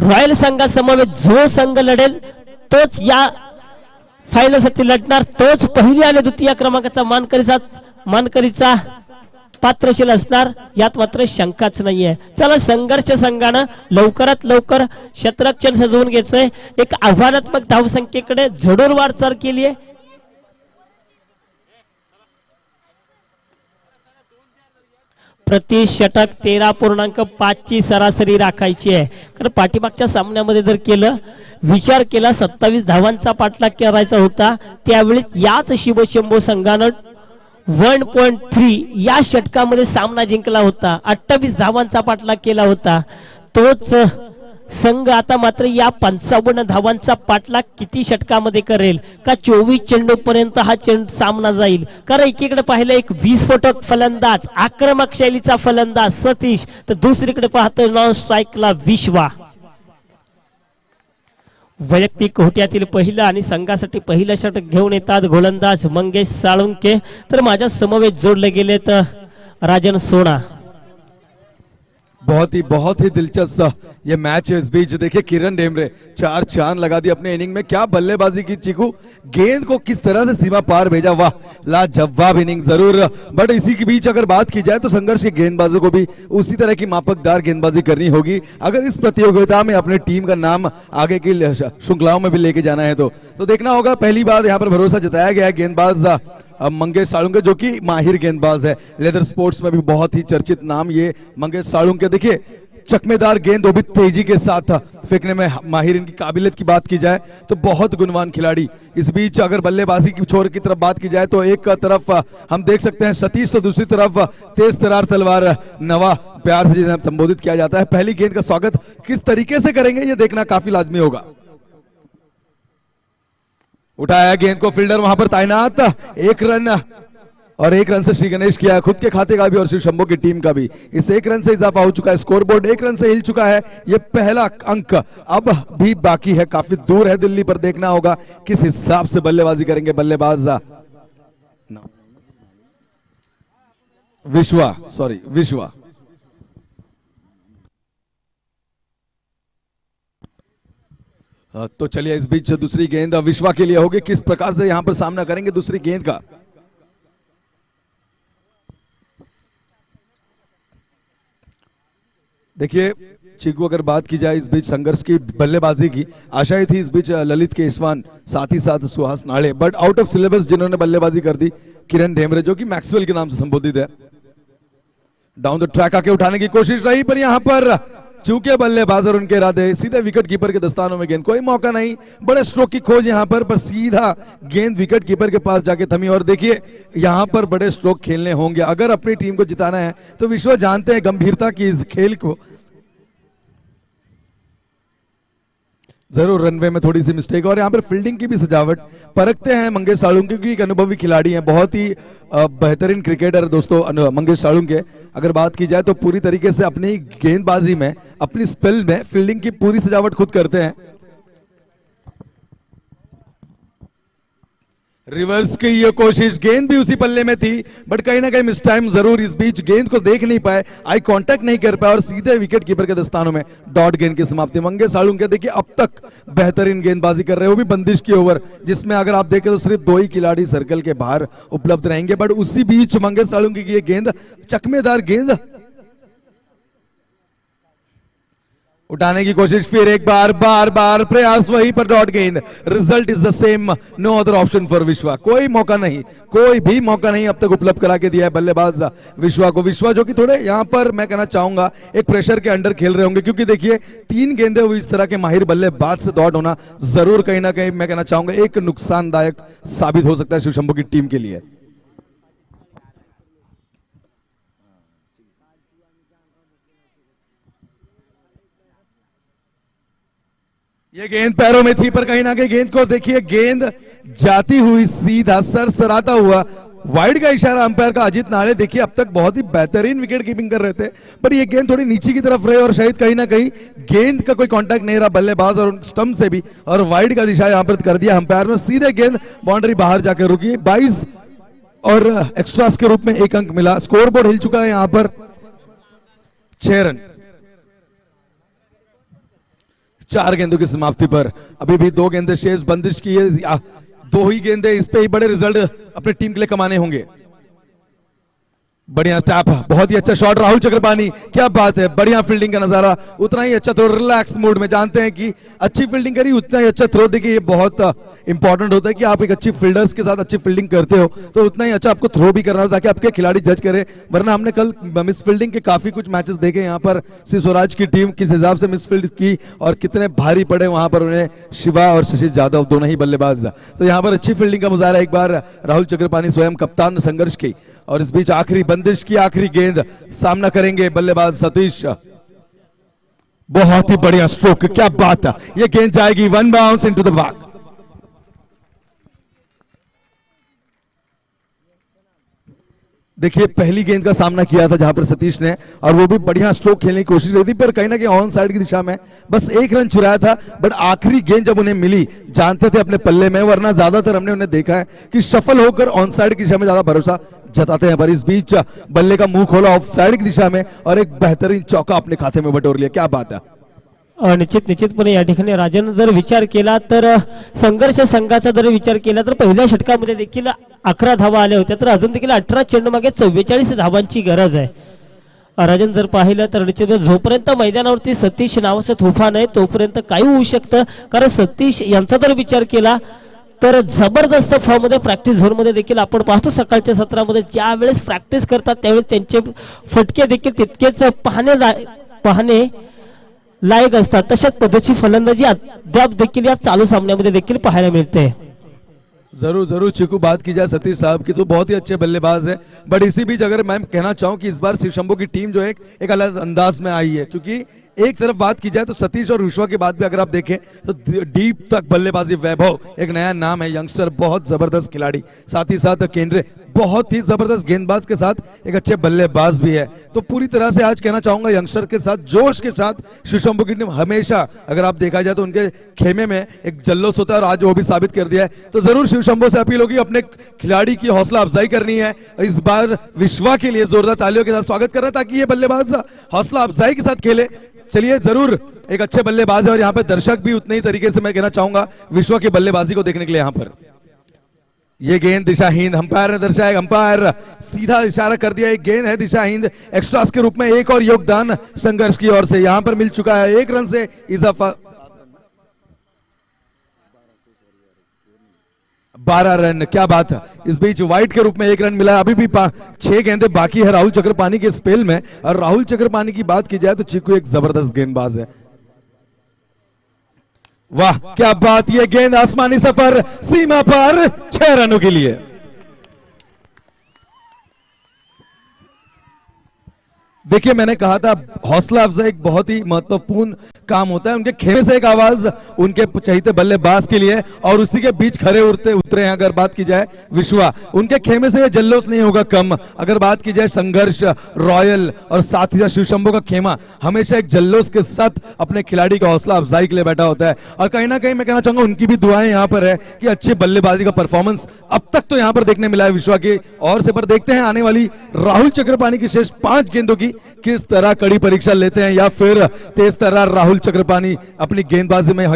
रॉयल संघासमवेत जो संघ लढेल तोच या फायनलसाठी लढणार, तोच पहिल्या आणि द्वितीय क्रमांकाचा मानकरीचा पात्रशील असणार यात मात्र शंकाच नाहीये. चला, संघर्ष संघानं लवकरात लवकर शतरक्षण सजवून घ्यायचंय, एक आव्हानात्मक धावसंख्येकडे झडून वाटचाल केली आहे. प्रति षटक 13.5 ची सरासरी राखायची आहे. कारण पाठीमागच्या सामन्यामध्ये जर विचार केला 27 धावांचा पाठलाग करायचा होता, त्यावेळी याच शिवशंभो संघानं 1.3 या षटकामध्ये सामना जिंकला होता, 28 धावांचा पाठलाग केला होता. तोच संघ आता मात्र या 55 धावांचा पाठलाग किती षटकामध्ये करेल का 24 चेंडू पर्यंत हा सामना जाईल. कारण एकीकडे पाहिलं एक विस्फोटक फलंदाज, आक्रमक शैलीचा फलंदाज सतीश, तर दुसरीकडे पाहतो नॉन स्ट्राईकला विश्वा. वैयक्तिक होत्यातील पहिलं आणि संघासाठी पहिलं षटक घेऊन येतात गोलंदाज मंगेश साळुंके, तर माझ्या समवेत जोडले गेलेत राजन सोना. बहुत ही दिलचस्प ये मैच है. इस बीच देखिए किरण डेमरे 4 चांद लगा दी अपने इनिंग में. क्या बल्लेबाजी की चीकू, गेंद को किस तरह से सीमा पार भेजा, वाह लाजवाब इनिंग जरूर. बट इसी के बीच अगर बात की जाए तो संघर्ष के गेंदबाजों को भी उसी तरह की मापकदार गेंदबाजी करनी होगी अगर इस प्रतियोगिता में अपने टीम का नाम आगे की श्रृंखलाओं में भी लेके जाना है. तो देखना होगा. पहली बार यहाँ पर भरोसा जताया गया है गेंदबाज मंगेश साळुंके, जो कि माहिर गेंदबाज है. लेदर स्पोर्ट्स में भी बहुत ही चर्चित नाम ये मंगेश साळुंके. देखिए चकमेदार गेंद वो भी तेजी के साथ फेंकने में माहिर. इनकी काबिलियत की बात की जाए तो बहुत गुणवान खिलाड़ी. इस बीच अगर बल्लेबाजी की छोर की तरफ बात की जाए तो एक तरफ हम देख सकते हैं सतीश, तो दूसरी तरफ तेज तरार तलवार नवा, प्यार से जिन्हें संबोधित किया जाता है. पहली गेंद का स्वागत किस तरीके से करेंगे ये देखना काफी लाजमी होगा. उठाया गेंद को, फील्डर वहां पर तैनात. 1 रन और 1 रन से श्री गणेश किया खुद के खाते का भी और शिवशंभो की टीम का भी. इस 1 रन से इजाफा हो चुका है. स्कोरबोर्ड 1 रन से हिल चुका है. ये पहला अंक अब भी बाकी है, काफी दूर है दिल्ली पर. देखना होगा किस हिसाब से बल्लेबाजी करेंगे बल्लेबाज विश्वा. तो चलिए इस बीच दूसरी गेंद विश्वा के लिए होगी. किस प्रकार से यहां पर सामना करेंगे दूसरी गेंद का. देखिए चीकू अगर बात की जाए इस बीच संघर्ष की बल्लेबाजी की आशाएं थी इस बीच ललित केसवान साथ ही साथ सुहास नाले, बट आउट ऑफ सिलेबस जिन्होंने बल्लेबाजी कर दी किरण ढेमरे जो कि मैक्सवेल के नाम से संबोधित है। डाउन द ट्रैक आके उठाने की कोशिश रही पर यहां पर चूके बल्लेबाज और उनके इरादे सीधे विकेट कीपर के दस्तानों में गेंद, कोई मौका नहीं, बड़े स्ट्रोक की खोज यहां पर सीधा गेंद विकेट कीपर के पास जाके थमी। और देखिए यहां पर बड़े स्ट्रोक खेलने होंगे अगर अपनी टीम को जिताना है तो विश्व जानते हैं गंभीरता की इस खेल को। जरूर रनवे में थोड़ी सी मिस्टेक और यहाँ पर फील्डिंग की भी सजावट परखते हैं मंगेश सालुंके क्योंकि एक अनुभवी खिलाड़ी हैं, बहुत ही बेहतरीन क्रिकेटर दोस्तों मंगेश सालुंके। अगर बात की जाए तो पूरी तरीके से अपनी गेंदबाजी में अपनी स्पेल में फील्डिंग की पूरी सजावट खुद करते हैं। रिवर्स की ये कोशिश, गेंद भी उसी पल्ले में थी बट कहीं ना कहीं मिस टाइम जरूर इस बीच गेंद को देख नहीं पाए, आई कांटेक्ट नहीं कर पाए और सीधे विकेट कीपर के दस्तानों में डॉट गेंद की समाप्ति। मंगेश सालुंके देखिए अब तक बेहतरीन गेंदबाजी कर रहे हैं, वो भी बंदिश की ओवर जिसमें अगर आप देखें तो सिर्फ 2 ही खिलाड़ी सर्कल के बाहर उपलब्ध रहेंगे, बट उसी बीच मंगेश सालुंके की ये गेंद चकमेदार गेंद उठाने की कोशिश, फिर एक बार बार बार प्रयास वहीं पर डॉट गेंद, result is the same, no other option for Vishwa. कोई मौका नहीं, कोई भी मौका नहीं अब तक उपलब्ध करा के दिया है बल्लेबाज विश्वा को। विश्वा जो कि थोड़े यहां पर मैं कहना चाहूंगा एक प्रेशर के अंडर खेल रहे होंगे क्योंकि देखिए 3 गेंदें हुई इस तरह के माहिर बल्लेबाज से डॉट होना जरूर कहीं ना कहीं मैं कहना चाहूंगा एक नुकसानदायक साबित हो सकता है शिव शंभू की टीम के लिए। ये गेंद पैरों में थी पर कहीं ना कहीं गेंद को देखिए गेंद जाती हुई सीधा सरसराता हुआ वाइड का इशारा अंपायर का। अजीत नाले देखिए अब तक बहुत ही बेहतरीन विकेट कीपिंग कर रहे थे पर ये गेंद थोड़ी नीचे की तरफ रहे और शायद कहीं ना कहीं गेंद का कोई कांटेक्ट नहीं रहा बल्लेबाज और स्टंप से भी और वाइड का दिशा यहां पर कर दिया अंपायर ने, सीधे गेंद बाउंड्री बाहर जाकर रुकी। 22 और एक्स्ट्रास के रूप में 1 अंक मिला। स्कोर बोर्ड हिल चुका है यहां पर 6 रन। 4 गेंदों की समाप्ति पर अभी भी 2 गेंदें शेष बंदिश की है, 2 ही गेंदें, इस पे ही बड़े रिजल्ट अपनी टीम के लिए कमाने होंगे। बढ़िया टैप, बहुत ही अच्छा शॉट राहुल चक्रपाणी, क्या बात है, बढ़िया फील्डिंग का नजारा, उतना ही अच्छा थ्रो, रिलैक्स मूड में, जानते हैं कि अच्छी फील्डिंग करी उतना ही अच्छा थ्रो। देखिए ये बहुत इंपॉर्टेंट होता है कि आप एक अच्छी फील्डर्स के साथ अच्छी फील्डिंग करते हो तो उतना ही अच्छा आपको थ्रो भी करना हो ताकि आपके खिलाड़ी जज करे, वरना हमने कल मिस फील्डिंग के काफी कुछ मैचेस देखे यहाँ पर श्री स्वराज की टीम किस हिसाब से मिस फील्ड की और कितने भारी पड़े वहां पर उन्हें शिवा और शशि यादव दोनों ही बल्लेबाज। तो यहाँ पर अच्छी फील्डिंग का मुजाहरा एक बार राहुल चक्रपाणी स्वयं कप्तान संघर्ष की। और इस बीच आखिरी बंदिश की आखिरी गेंद सामना करेंगे बल्लेबाज सतीश, बहुत ही बढ़िया स्ट्रोक, क्या बात है, ये गेंद जाएगी 1 बाउंस इनटू द बैक। देखिए पहली गेंद का सामना किया था जहां पर सतीश ने और वो भी बढ़िया स्ट्रोक खेलने की कोशिश रही थी पर कहीं ना कहीं ऑन साइड की दिशा में बस 1 रन चुराया था, बट आखिरी गेंद जब उन्हें मिली जानते थे अपने पल्ले में, वरना ज्यादातर हमने उन्हें देखा है कि सफल होकर ऑन साइड की दिशा में ज्यादा भरोसा जताते हैं, पर इस बीच बल्ले का मुंह खोला ऑफ साइड की दिशा में और एक बेहतरीन चौका अपने खाते में बटोर लिया, क्या बात है। निश्चितपणे या ठिकाणी राजन जर विचार केला तर संघर्ष संघाचा जर विचार केला तर पहिल्या षटकामध्ये देखील 11 धावा आल्या होत्या तर अजून देखील 18 चेंडू मागे 44 धावांची गरज आहे। राजन जर पाहिलं तर निश्चित जोपर्यंत मैदानावरती सतीश नावाचं तुफान आहे तोपर्यंत काही होऊ शकतं, कारण सतीश यांचा जर विचार केला तर जबरदस्त फॉर्म मध्ये प्रॅक्टिस झोन मध्ये देखील आपण पाहतो सकाळच्या सत्रामध्ये ज्या वेळेस प्रॅक्टिस करतात त्यावेळेस त्यांचे फटके देखील तितकेच पाहणे लायक असतात, तशाच पद्धतीची फलंदाजी अद्याप देखील या चालू सामन्यामध्ये देखील पाहायला मिळते। जरूर जरूर चिकू, बात की जाए सतीश साहब की तो बहुत ही अच्छे बल्लेबाज है, बट इसी बीच अगर मैं कहना चाहूं कि इस बार शिव शंभू की टीम जो है एक अलग अंदाज में आई है, क्योंकि एक तरफ बात की जाए तो सतीश और विश्वा की बात भी अगर आप देखें तो डीप तक बल्लेबाजी, वैभव एक नया नाम है, यंगस्टर बहुत जबरदस्त खिलाड़ी, साथ ही साथ केंद्रे बहुत ही जबरदस्त गेंदबाज के साथ एक अच्छे बल्लेबाज भी है। तो पूरी तरह से आज कहना चाहूंगा यंगस्टर के साथ जोश के साथ शिव शंभू की टीम हमेशा अगर आप देखा जाए तो उनके खेमे में एक जल्लोष होता है और आज वो भी साबित कर दिया है। तो जरूर शिव शंभू से अपील होगी अपने खिलाड़ी की हौसला अफजाई करनी है, इस बार विश्वा के लिए जोरदार तालियों के साथ स्वागत करना ताकि ये बल्लेबाज हौसला अफजाई के साथ खेले। चलिए जरूर एक अच्छे बल्लेबाज है और यहाँ पे दर्शक भी उतने ही तरीके से मैं कहना चाहूंगा विश्व की बल्लेबाजी को देखने के लिए यहाँ पर। ये गेंद दिशाहीन, अंपायर ने दर्शाया, अंपायर सीधा इशारा कर दिया, एक गेंद है दिशाहीन। एक्स्ट्रास के रूप में एक और योगदान संघर्ष की ओर से यहां पर मिल चुका है, 1 रन से इजाफा, 12 रन, क्या बात है। इस बीच वाइट के रूप में 1 रन मिला है, अभी भी 6 गेंदें बाकी है राहुल चक्रपाणी के स्पेल में। और राहुल चक्रपाणी की बात की जाए तो चीकू एक जबरदस्त गेंदबाज है। वाह क्या बात, ये गेंद आसमानी सफर सीमा पर 6 रनों के लिए। देखिए मैंने कहा था हौसला अफजाई एक बहुत ही महत्वपूर्ण काम होता है। उनके खेमे से एक आवाज उनके चहीते बल्लेबाज के लिए, और उसी के बीच खड़े उतरे हैं। अगर बात की जाए विश्वा, उनके खेमे से ये जल्लोष नहीं होगा कम। अगर बात की जाए संघर्ष, रॉयल और साथ ही साथ शिवशंभो का खेमा हमेशा एक जल्लोष के साथ अपने खिलाड़ी का हौसला अफजाई के लिए बैठा होता है। और कहीं ना कहीं मैं कहना चाहूंगा उनकी भी दुआएं यहाँ पर है कि अच्छी बल्लेबाजी का परफॉर्मेंस अब तक तो यहाँ पर देखने मिला है विश्वा की और से। पर देखते हैं आने वाली राहुल चक्रपाणी की शेष 5 गेंदों की किस तरह कड़ी परीक्षा लेते हैं, या फिर तेज तरह राहुल चक्रपाणी अपनी गेंदबाजी में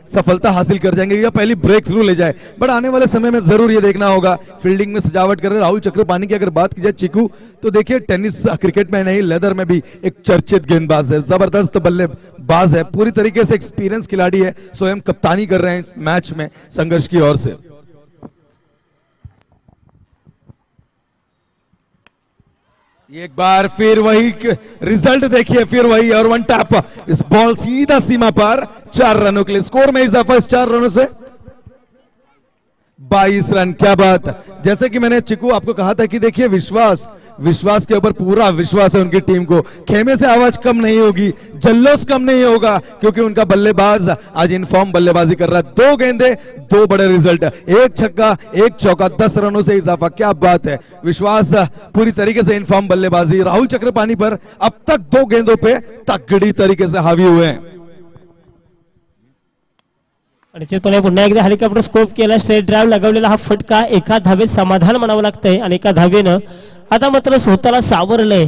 सफलता हासिल कर जाएंगे या पहली ब्रेक थ्रू ले जाए। बट आने वाले समय में जरूर ये देखना होगा। फील्डिंग में सजावट कर रहे राहुल चक्रपाणी की अगर बात की जाए चीकू, तो देखिए टेनिस क्रिकेट में नहीं लेदर में भी एक चर्चित गेंदबाज है, जबरदस्त बल्लेबाज है, पूरी तरीके से एक्सपीरियंस खिलाड़ी है। स्वयं कप्तानी कर रहे हैं इस मैच में संघर्ष की ओर से। एक बार फिर वही रिजल्ट देखिए, फिर वही और 1 टैप, इस बॉल सीधा सीमा पर 4 रनों के लिए। स्कोर में इजाफा इस 4 रनों से 22 रन, क्या बात। जैसे कि मैंने चिकू आपको कहा था कि देखिए विश्वास के ऊपर पूरा विश्वास है उनकी टीम को। खेमे से आवाज कम नहीं होगी, जल्लोष कम नहीं होगा, क्योंकि उनका बल्लेबाज आज इनफॉर्म बल्लेबाजी कर रहा है। 2 गेंदे 2 बड़े रिजल्ट, 1 छक्का 1 चौका, 10 रनों से इजाफा, क्या बात है। विश्वास पूरी तरीके से इनफॉर्म बल्लेबाजी। राहुल चक्रपाणी पर अब तक 2 गेंदों पे तगड़ी तरीके से हावी हुए हैं। निश्चितपणे पुन्हा एकदा हेलिकॉप्टर स्कोप केला, स्ट्रेट ड्राईव्ह लगवलेला हा फटका एका धावेत समाधान म्हणावं लागतंय आणि एका धावेनं आता मात्र स्वतःला सावरलंय,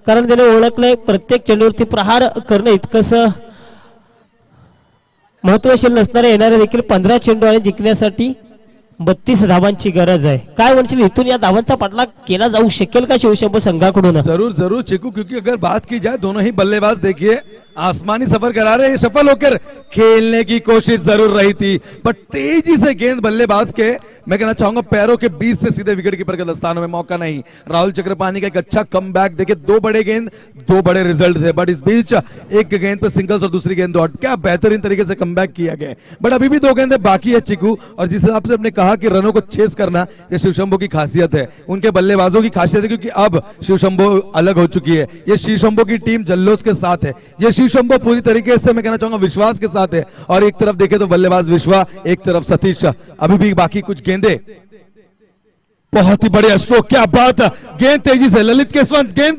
कारण त्याने ओळखलंय प्रत्येक चेंडूवरती प्रहार करणं इतकंस महत्वशील नसणारे येणारे देखील 15 चेंडू आणि जिंकण्यासाठी 32 धावांची गरज आहे। काय म्हणशील इथून या धावांचा पाठलाग केला जाऊ शकेल का शिवशंभो संघाकडून? जरूर चिकू, क्योंकि अगर बात की जाए दोनों ही बल्लेबाज देखिए आसमानी सफर करा रहे हैं, सफल होकर खेलने की कोशिश जरूर रही थी, बट तेजी से गेंद बल्लेबाज के मैं कहना चाहूंगा पैरों के बीच से सीधे विकेट कीपर के दस्तानों में मौका नहीं। राहुल चक्रपाणी का एक अच्छा कमबैक देखिए, 2 बड़े गेंद 2 बड़े रिजल्ट थे, बट इस बीच एक गेंद पे सिंगल्स और दूसरी गेंद डॉट, क्या बेहतरीन तरीके से कमबैक किया गया। बट अभी भी 2 गेंदें बाकी है चिकू, और जिस हिसाब से आपने कहा कि रनों को चेस करना ये शिवशंभो की खासियत है, उनके बल्लेबाजों की खासियत है, क्योंकि अब शिवशंभो अलग हो चुकी है। ये शिवशंभो की टीम जल्लोष के साथ है, ये शिवशंभो पूरी तरीके से मैं कहना चाहूंगा विश्वास के साथ है। और एक तरफ देखे तो बल्लेबाज विश्वा, एक तरफ सतीश, अभी भी बाकी कुछ गेंदें। बहुत ही बढ़िया स्ट्रोक, क्या बात है। गेंद तेजी से ललित केसवंत गेंद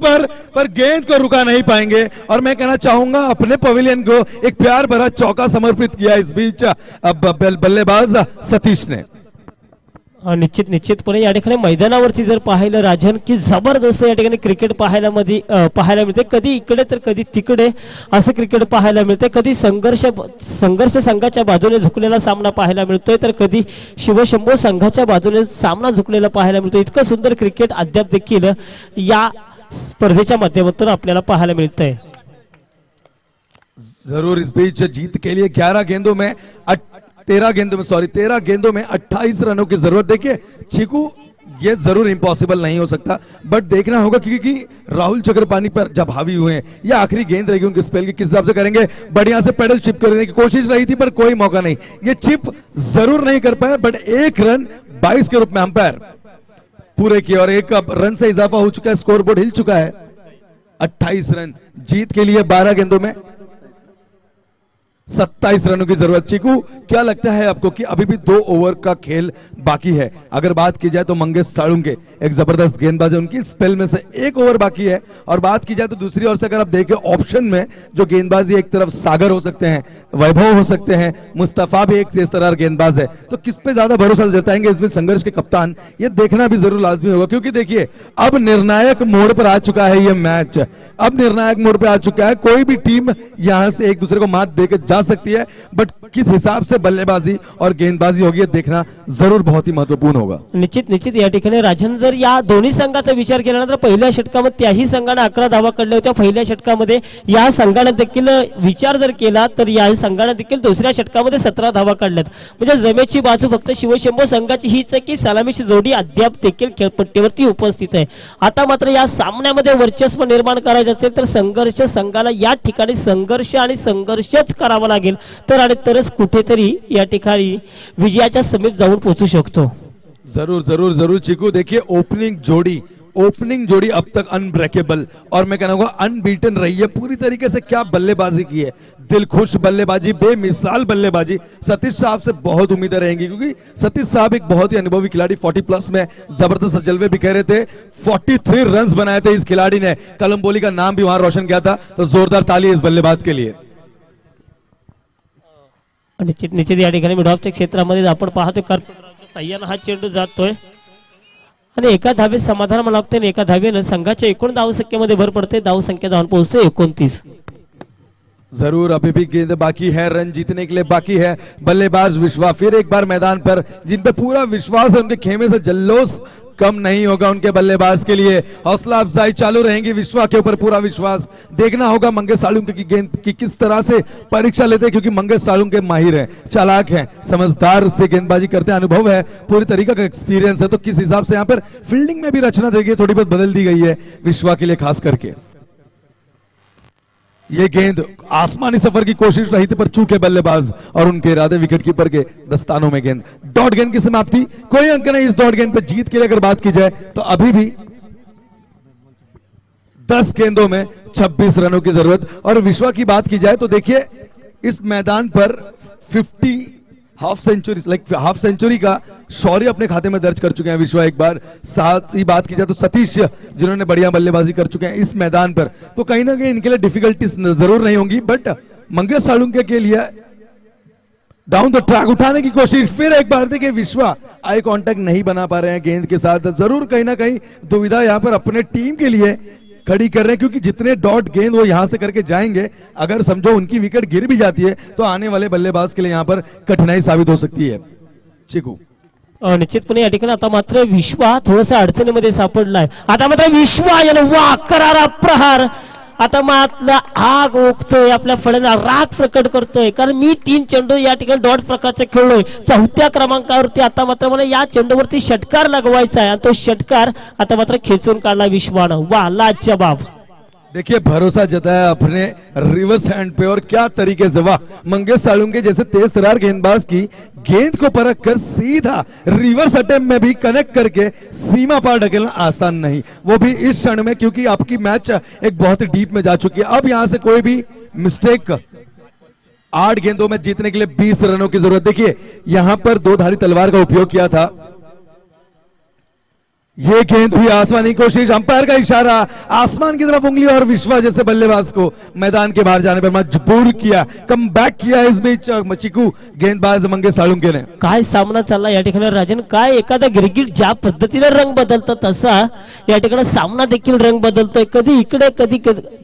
पर गेंद को रुका नहीं पाएंगे, और मैं कहना चाहूंगा अपने पवेलियन को एक प्यार भरा चौका समर्पित किया इस बीच बल्लेबाज सतीश ने। निश्चितपणे या ठिकाणी मैदानावरती जर पाहिलं राजन की जबरदस्त या ठिकाणी क्रिकेट पाहायला मिळते, कधी इकडे तर कधी तिकडे असं क्रिकेट पाहायला मिळते, कधी संघर्ष संघाच्या बाजूने झुकलेला सामना पाहायला मिळतोय, तर कधी शिवशंभो संघाच्या बाजूने सामना झुकलेला पाहायला मिळतो। इतकं सुंदर क्रिकेट अद्याप देखील या स्पर्धेच्या माध्यमातून आपल्याला पाहायला मिळतंय। जरूर इस बीच जीत के लिए 13 गेंदों में 28 रनों की जरूरत। देखिए चीकू, ये जरूर इम्पॉसिबल नहीं हो सकता, बट देखना होगा क्योंकि राहुल चक्रपाणी पर जब हावी हुए हैं, ये आखिरी गेंद रहेगी उनके स्पेल की, किस हिसाब से करेंगे। बढ़िया से पेडल चिप करने की कोशिश रही थी पर कोई मौका नहीं, ये चिप जरूर नहीं कर पाए, बट 1 रन 22 के रूप में अंपायर पूरे किए, और 1 रन से इजाफा हो चुका है, स्कोर बोर्ड हिल चुका है। 28 रन जीत के लिए 12 गेंदों में 27 रनों की जरूरत। चीकू, क्या लगता है आपको कि अभी भी 2 ओवर का खेल बाकी है? अगर बात की जाए तो मंगेश साळुंके एक जबरदस्त गेंदबाज है, उनकी स्पेल में से 1 ओवर बाकी है, और बात की जाए तो दूसरी ओर से अगर आप देखें ऑप्शन में जो गेंदबाजी, एक तरफ सागर हो सकते हैं, वैभव हो सकते हैं, मुस्तफा भी एक तेज तर्रार गेंदबाज है, तो किस पे ज्यादा भरोसा जताएंगे इसमें संघर्ष के कप्तान, ये देखना भी जरूर लाजमी होगा। क्योंकि देखिए अब निर्णायक मोड़ पर आ चुका है ये मैच, अब निर्णायक मोड़ पर आ चुका है, कोई भी टीम यहां से एक दूसरे को मात देकर जा जा सकती है, बट किस हिसाब से बल्लेबाजी और गेंदबाजी होगी ये देखना जरूर बहुत ही महत्वपूर्ण होगा. निश्चित या ठिकाणी राजन जर या दोन्ही संघाचा विचार केला तर पहिल्या षटकामध्ये त्याही संघाने 11 धावा काढल्या होत्या पहिल्या षटकामध्ये. या संघाने देखील विचार जर केला तर या संघाने देखील दुसऱ्या षटकामध्ये 17 धावा काढल्यात. म्हणजे जमेची बाजू फक्त शिवशंभो संघाची हीच आहे की सलामीची जोडी अद्याप देखील खेळपट्टीवरती उपस्थित आहे. आता मात्र या सामन्यामध्ये वर्चस्व निर्माण करायचं असेल तर संघर्ष संघाला या ठिकाणी संघर्ष आणि संघर्षच करावा लागेल तर आणि तरच कुठेतरी या ठिकाणी विजयाच्या समीप जाऊन पोहोचू शकतो. जरूर जरूर जरूर चीकू. देखिए ओपनिंग जोड़ी अब तक अनब्रेकेबल और मैं कहना अनबीटन रही है. पूरी तरीके से क्या बल्लेबाजी की है, दिलखुश बल्लेबाजी, बेमिसाल बल्लेबाजी. सतीश साहब से बहुत उम्मीदें रहेंगी क्योंकि सतीश साहब एक बहुत ही अनुभवी खिलाड़ी, 40+ में जबरदस्त जलवे भी कह रहे थे. 43 रन्स बनाए थे इस खिलाड़ी ने. कलम्बोली का नाम भी वहां रोशन किया था, तो जोरदार ताली इस बल्लेबाज के लिए. निश्चित या ठिकाणी मिड ऑफच्या क्षेत्रामध्ये आपण पाहतोय कार्पेटरच्या साह्याने हा चेंडू जातोय आणि एका धावेत समाधान मला वाटतं. एका धावेनं संघाच्या एकूण धावसंख्येमध्ये भर पडते. धावसंख्या जाऊन पोहोचते 29. जरूर अभी भी गेंद बाकी है, रन जीतने के लिए बाकी है. बल्लेबाज विश्वा फिर एक बार मैदान पर, जिन पे पूरा विश्वास है, उनके खेमे से जल्लोष कम नहीं होगा उनके बल्लेबाज के लिए. हौसला अफजाई चालू रहेंगी, विश्वा के ऊपर पूरा विश्वास. देखना होगा मंगेश सालुंके की गेंद की किस तरह से परीक्षा लेते हैं, क्योंकि मंगेश सालुंके माहिर हैं, चालाक हैं, समझदार से गेंदबाजी करते हैं, अनुभव है, पूरी तरीके का एक्सपीरियंस है. तो किस हिसाब से यहाँ पर फील्डिंग में भी रचना देखिए थोड़ी बहुत बदल दी गई है विश्वा के लिए खास करके. ये गेंद आसमानी सफर की कोशिश रही थी पर चूके बल्लेबाज और उनके इरादे विकेट कीपर के दस्तानों में. गेंद डॉट गेंद की समाप्ति, कोई अंक नहीं इस डॉट गेंद पे. जीत के लिए अगर बात की जाए तो अभी भी 10 गेंदों में 26 रनों की जरूरत. और विश्वा की बात की जाए तो देखिए इस मैदान पर 50 हाफ सेंचुरी का शौर्य अपने खाते में दर्ज कर चुके हैं विश्वा एक बार. साथ ही बात की जाए तो सतीश जिन्होंने बढ़िया बल्लेबाजी कर चुके हैं इस मैदान पर, तो कहीं ना कहीं इनके लिए डिफिकल्टीज जरूर नहीं होंगी. बट मंगेश सालुंके के लिए डाउन द ट्रैक उठाने की कोशिश. फिर एक बार देखिए विश्वा आई कांटेक्ट नहीं बना पा रहे हैं गेंद के साथ. जरूर कहीं ना कहीं दुविधा यहां पर अपने टीम के लिए खड़ी कर रहे हैं, क्योंकि जितने डॉट गेंद वो यहां से करके जाएंगे, अगर समझो उनकी विकेट गिर भी जाती है तो आने वाले बल्लेबाज के लिए यहां पर कठिनाई साबित हो सकती है. चिकू निश्चितपणे या ठिकाणी आता मात्र विश्वा थोडासा अडचणीमध्ये सापडलाय. आता मात्र विश्वा यानं वा करारा प्रहार. आता मात्र आग ओकतोय, आपल्या फळ्याला राग प्रकट करतोय, कारण मी 3 चेंडू या ठिकाणी डॉट प्रकारचे खेळलोय. 4थ्या क्रमांकावरती आता मात्र मला या चेंडूवरती षटकार लगवायचा आहे आणि तो षटकार आता मात्र खेचून काढला विश्वानं. वा लाजवाब. देखिए भरोसा जताया अपने रिवर्स हैंड पे और क्या तरीके से. वाह, मंगेश सालुंके जैसे तेज तरार गेंदबाज की गेंद को परख कर सीधा रिवर्स अटेम्प्ट में भी कनेक्ट करके सीमा पार ढकेलना आसान नहीं, वो भी इस क्षण में, क्योंकि आपकी मैच एक बहुत ही डीप में जा चुकी है. अब यहां से कोई भी मिस्टेक, 8 गेंदों में जीतने के लिए 20 रनों की जरूरत. देखिए यहां पर 2 धारी तलवार का उपयोग किया था. ये गेंद भी आसमानी कोशिश, अंपायर का इशारा, आसमान की तरफ उंगली और विश्वा जैसे बल्लेबाज को मैदान के बाहर जाने पर मजबूर किया. कम बैक किया इस बीच चिकू गेंदबाज मंगेश साळुंके ने. काय सामना चालला या ठिकाणी राजन. काय एखादा गिरगिट ज्या पद्धतीने रंग बदलतो तसा या ठिकाणी सामना देखील रंग बदलतोय. कधी इकडे कधी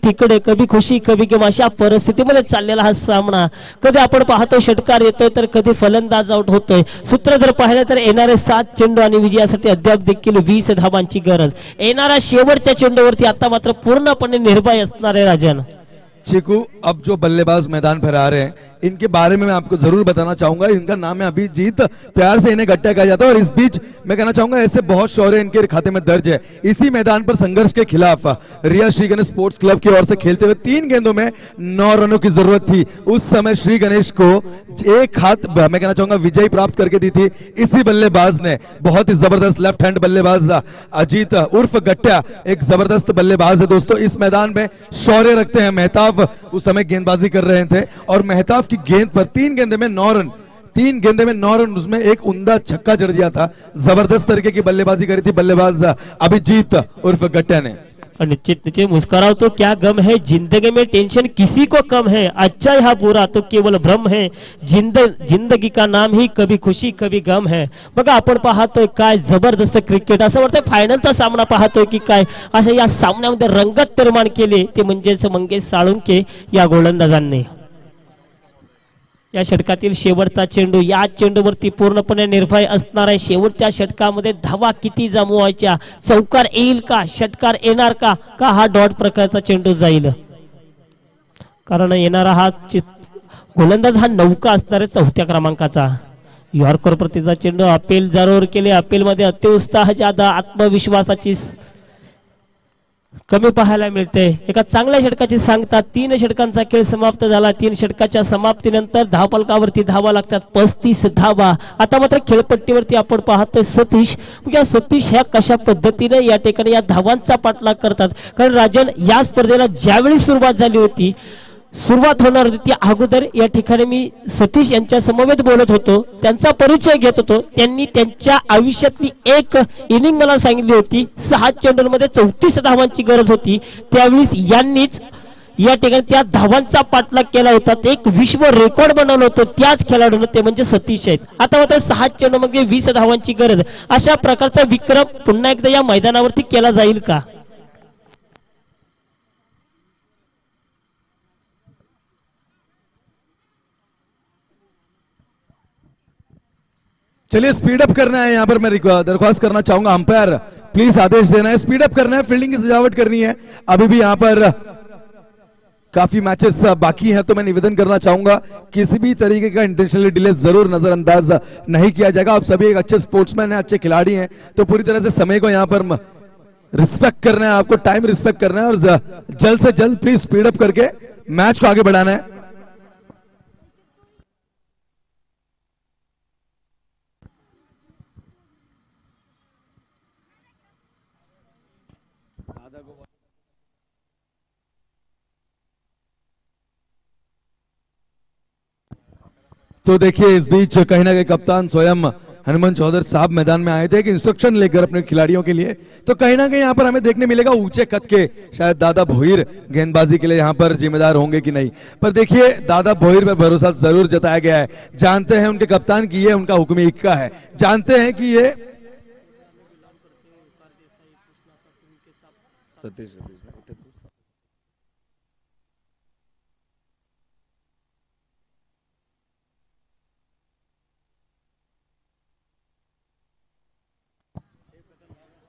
तिकडे, कधी खुशी कभी गम, अशा परिस्थितीमध्ये चाललेला हा सामना. कधी आपण पाहतो षटकार येतोय तर कधी फलंदाज आउट होतोय. सूत्र जर पाहिलं तर येणारे 7 चेंडू आणि विजयासाठी अद्याप देखील 20 धावांची गरज. येणारा शेवटच्या चेंडूवरती आता मात्र पूर्णपणे निर्भय असणार आहे राजन. चिकू अब जो बल्लेबाज मैदान पर आ रहे हैं इनके बारे में मैं आपको जरूर बताना चाहूंगा. इनका नाम है अभिजीत, प्यार से इन्हें गट्टा कहा जाता है. और इस बीच मैं कहना चाहूंगा ऐसे बहुत शौर्य इनके खाते में दर्ज है. इसी मैदान पर संघर्ष के खिलाफ रिया श्री गणेश स्पोर्ट्स क्लब की ओर से खेलते हुए 3 गेंदों में 9 रनों की जरूरत थी. उस समय श्री गणेश को एक हाथ मैं कहना चाहूंगा विजय प्राप्त करके दी थी इसी बल्लेबाज ने. बहुत ही जबरदस्त लेफ्ट हैंड बल्लेबाज अजीत उर्फ गट्टा एक जबरदस्त बल्लेबाज है दोस्तों. इस मैदान में शौर्य रखते हैं. मेहताब उस समय गेंदबाजी कर रहे थे और मेहताब की गेंद पर 3 गेंदे में 9 रन, 3 गेंदे में 9 रन, उसमें एक उम्दा छक्का जड़ दिया था. जबरदस्त तरीके की बल्लेबाजी करी थी बल्लेबाज अभिजीत उर्फ गट्टा ने. निश्चित मुस्कुराओ तो क्या गम है, जिंदगी में टेंशन किसी को कम है, अच्छा है बुरा तो केवल भ्रम है, जिंदगी का नाम ही कभी खुशी कभी गम है. बघा आपण पाहतोय काय जबरदस्त क्रिकेट. असं वाटतंय फायनलचा सामना पाहतोय की काय. अशा या सामन्यामध्ये रंगत निर्माण केली ते म्हणजेच मंगेश साळुंके या गोलंदाजांनी. या षटकातील शेवटचा चेंडू, या चेंडूवरती पूर्णपणे निर्भय असणार आहे. शेवटच्या षटकामध्ये धावा किती जमवायच्या, चौकार येईल का, षटकार येणार का, का हा डॉट प्रकारचा चेंडू जाईल. कारण येणारा हा गोलंदाज हा नौका असणार आहे 4थ्या क्रमांकाचा. यॉर्कर प्रतीचा चेंडू अपील जरूर केले. अपील मध्ये अतिउत्साह जादा, आत्मविश्वासाची कमी पाहायला मिळते. एका चांगल्या षटकाची सांगतात. 3 षटकांचा खेळ समाप्त झाला. 3 षटकाच्या समाप्तीनंतर धावफलकावरती धावा लागतात 35 धावा. आता मात्र खेळपट्टीवरती आपण पाहतोय सतीश. या सतीश ह्या कशा पद्धतीने या ठिकाणी या धावांचा पाठलाग करतात. कारण राजन या स्पर्धेला ज्यावेळी सुरुवात झाली होती, सुरुवात होणार होती, त्या अगोदर या ठिकाणी मी सतीश यांच्या समवेत बोलत होतो, त्यांचा परिचय घेत होतो. त्यांनी त्यांच्या आयुष्यातली एक इनिंग मला सांगितली होती. 6 चेंडूंमध्ये 34 धावांची गरज होती. त्यावेळेस यांनीच या ठिकाणी त्या धावांचा पाठलाग केला होता. ते एक विश्व रेकॉर्ड बनवलं होतं त्याच खेळाडूनं, ते म्हणजे सतीश आहेत. आता मात्र 6 चेंडूमध्ये 20 धावांची गरज, अशा प्रकारचा विक्रम पुन्हा एकदा या मैदानावरती केला जाईल का? चलिए स्पीड अप करना है। यहाँ पर मैं दरख्वास्त करना चाहूंगा, अंपायर प्लीज आदेश देना है, स्पीड अप करना है, फील्डिंग की सजावट करनी है। अभी भी यहाँ पर काफी मैचेस बाकी हैं, तो मैं निवेदन करना चाहूंगा किसी भी तरीके का इंटेंशनली डिले जरूर नजरअंदाज नहीं किया जाएगा। आप सभी एक अच्छे स्पोर्ट्समैन हैं, अच्छे खिलाड़ी हैं, तो पूरी तरह से समय को यहाँ पर रिस्पेक्ट करना है, आपको टाइम रिस्पेक्ट करना है और जल्द से जल्द प्लीज स्पीड अप करके मैच को आगे बढ़ाना है। तो देखिए इस बीच कहीं ना कहीं कप्तान स्वयं हनुमान चौधरी साहब मैदान में आए थे कि इंस्ट्रक्शन लेकर अपने खिलाड़ियों के लिए, तो कहीं ना कहीं यहाँ पर हमें देखने मिलेगा ऊंचे कद के शायद दादा भोईर गेंदबाजी के लिए यहाँ पर जिम्मेदार होंगे कि नहीं, पर देखिए दादा भोईर पर भरोसा जरूर जताया गया है। जानते हैं उनके कप्तान की ये उनका हुक्म इक्का है, जानते हैं कि ये सतीश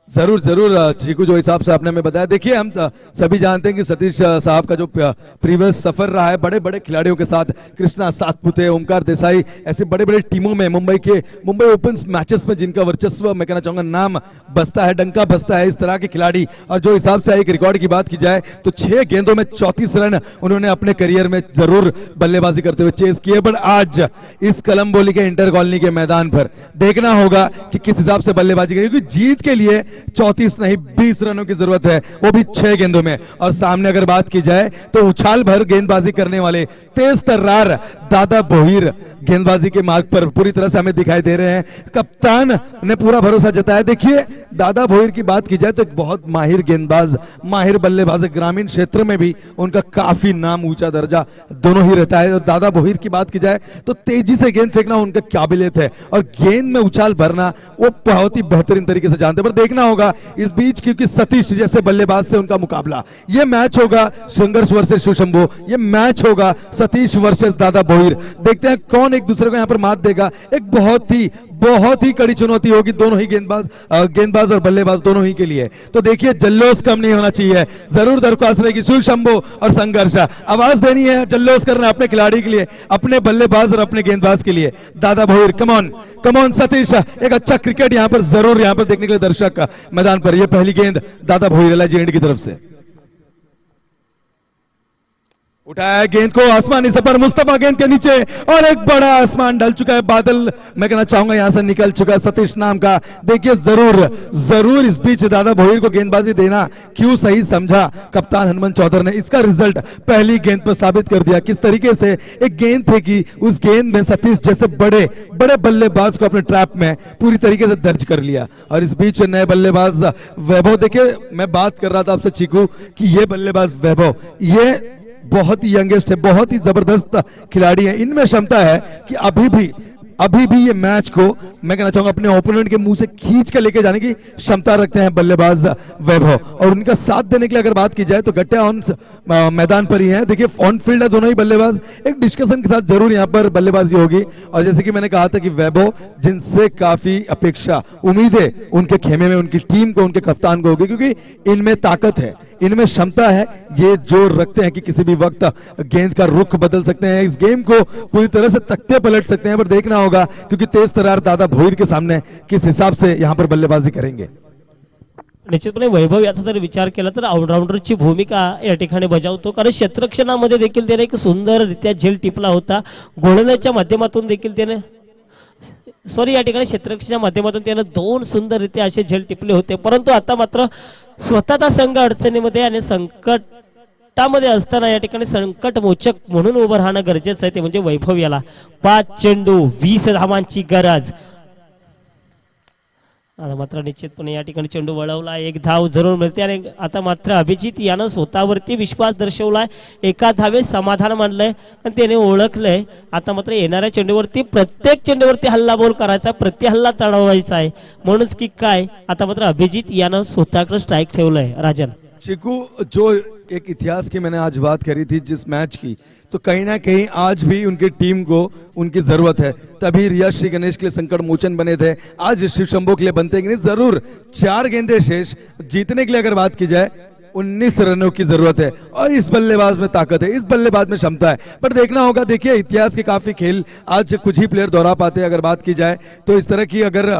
जरूर जरूर चीकू, जो हिसाब से आपने हमें बताया, देखिए हम सभी जानते हैं कि सतीश साहब का जो प्रीवियस सफर रहा है बड़े बड़े खिलाड़ियों के साथ, कृष्णा सातपुते, ओमकार देसाई, ऐसे बड़े बड़े टीमों में मुंबई ओपन मैचेस में जिनका वर्चस्व मैं कहना चाहूंगा नाम बसता है, डंका बसता है, इस तरह के खिलाड़ी। और जो हिसाब से एक रिकॉर्ड की बात की जाए तो 6 गेंदों में 34 रन उन्होंने अपने करियर में जरूर बल्लेबाजी करते हुए चेस किए। बट आज इस कलम्बोली के इंटर कॉलोनी के मैदान पर देखना होगा कि किस हिसाब से बल्लेबाजी करेगी, क्योंकि जीत के लिए 34 नहीं 20 रनों की जरूरत है, वो भी 6 गेंदों में। और सामने अगर बात की जाए तो उछाल भर गेंदबाजी करने वाले तेज तर्रार दादा भोईर गेंदबाजी के मार्ग पर पूरी तरह से हमें दिखाई दे रहे हैं। कप्तान ने पूरा भरोसा जताया। देखिए दादा भोईर की बात की जाए तो एक बहुत माहिर गेंदबाज, माहिर बल्लेबाज, ग्रामीण क्षेत्र में भी उनका काफी नाम, ऊंचा दर्जा दोनों ही रहता है। और दादा भोईर की बात की जाए तो तेजी से गेंद फेंकना उनका काबिलियत है और गेंद में उछाल भरना वो बहुत ही बेहतरीन तरीके से जानते हैं। पर देखना होगा इस बीच, क्योंकि सतीश जैसे बल्लेबाज से उनका मुकाबला, ये मैच होगा संघर्ष वर्सेस शिवशंभू, ये मैच होगा सतीश वर्सेस दादा भोईर। देखते हैं कौन एक दूसरे को यहाँ पर मात देगा। एक बहुत ही कड़ी चुनौती होगी दोनों ही गेंदबाज और बल्लेबाज दोनों ही के लिए। तो देखिए जल्लोष कम नहीं होना चाहिए, जरूर दरख्वास्त रहेगी शिवशंभू और संघर्ष, आवाज देनी है, जल्लोष करना अपने खिलाड़ी के लिए, अपने बल्लेबाज और अपने गेंदबाज के लिए। दादा भोईर कम ऑन सतीश, एक अच्छा क्रिकेट यहाँ पर जरूर यहाँ पर देखने के लिए दर्शक मैदान पर। यह पहली गेंद दादा भोईर लेजेंड की तरफ से उठाया गेंद को आसमानी सफर, मुस्तफा गेंद के नीचे और एक बड़ा आसमान ढल चुका है, बादल मैं कहना चाहूंगा यहां से निकल चुका है सतीश नाम का। देखिए जरूर इस बीच दादा भोईर को गेंदबाजी देना क्यों सही समझा कप्तान हनुमान चौधरी ने, इसका रिजल्ट पहली गेंद पर साबित कर दिया। किस तरीके से एक गेंद फेंकी, उस गेंद में सतीश जैसे बड़े बल्लेबाज को अपने ट्रैप में पूरी तरीके से दर्ज कर लिया। और इस बीच नए बल्लेबाज वैभव, देखिए मैं बात कर रहा था आपसे चीकू कि ये बल्लेबाज वैभव ये बहुत ही यंगेस्ट है, बहुत ही जबरदस्त खिलाड़ी है। इनमें क्षमता है कि अभी भी अभी भी ये मैच को मैं कहना चाहूंगा अपने ओपोनेंट के मुंह से खींच कर लेके जाने की क्षमता रखते हैं बल्लेबाज वैभव, और उनका साथ देने के लिए अगर बात की जाए तो गट्टिया ऑन मैदान पर ही है। देखिए ऑन फील्ड है दोनों ही बल्लेबाज, एक डिस्कशन के साथ जरूर यहाँ पर बल्लेबाजी होगी। और जैसे कि मैंने कहा था कि वैभव जिनसे काफी अपेक्षा उम्मीदें उनके खेमे में उनकी टीम को उनके कप्तान को होगी, क्योंकि इनमें ताकत है, इनमें क्षमता है, ये जोर रखते हैं कि किसी भी वक्त गेंद का रुख बदल सकते हैं, इस गेम को पूरी तरह से तख्ते पलट सकते हैं। पर देखना होगा क्योंकि तेज तरार दादा भोईर के सामने किस हिसाब से यहां पर बल्लेबाजी करेंगे। निश्चितपणे वैभव याचा जर विचार केला तर ऑलराऊंडरची भूमिका या ठिकाणी बजावतो, कारण क्षेत्ररक्षणामध्ये देखील त्याने एक सुंदररित्या झेल टिपला होता, गोलंदाजीच्या माध्यमातून देखील त्याने या ठिकाणी क्षेत्ररक्षणाच्या माध्यमातून त्याने 2 सुंदररित्या असे झेल टिपले होते। परंतु आता मात्र स्वतःचा संघ अडचणीमध्ये आणि संकटामध्ये असताना या ठिकाणी संकटमोचक म्हणून उभं राहणं गरजेचं आहे, ते म्हणजे वैभव याला 5 चेंडू 20 धावांची गरज। आता मात्र निश्चितपणे या ठिकाणी चेंडू वळवला, 1 धाव जरूर मिळते आणि आता मात्र अभिजित यानं स्वतःवरती विश्वास दर्शवलाय, एका धावे समाधान मानलंय आणि त्याने ओळखलंय आता मात्र येणाऱ्या चेंडूवरती प्रत्येक चेंडूवरती हल्लाबोल करायचा, प्रतिहल्ला चढवायचा आहे, म्हणूनच की काय आता मात्र अभिजित यानं स्वतःकडे स्ट्राइक ठेवलंय। राजन चिकू, जो एक इतिहास की मैंने आज बात करी थी जिस मैच की, तो कहीं ना कहीं आज भी उनकी टीम को उनकी जरूरत है। तभी रिया श्री गणेश के लिए संकट मोचन बने थे, आज शिव शंभू के लिए बनते कि नहीं, जरूर 4 गेंदे शेष जीतने के लिए अगर बात की जाए 19 रनों की जरूरत है, और इस बल्लेबाज में ताकत है, इस बल्लेबाज में क्षमता है। पर देखना होगा, देखिए इतिहास के काफी खेल आज कुछ ही प्लेयर दोहरा पाते हैं। अगर बात की जाए तो इस तरह की अगर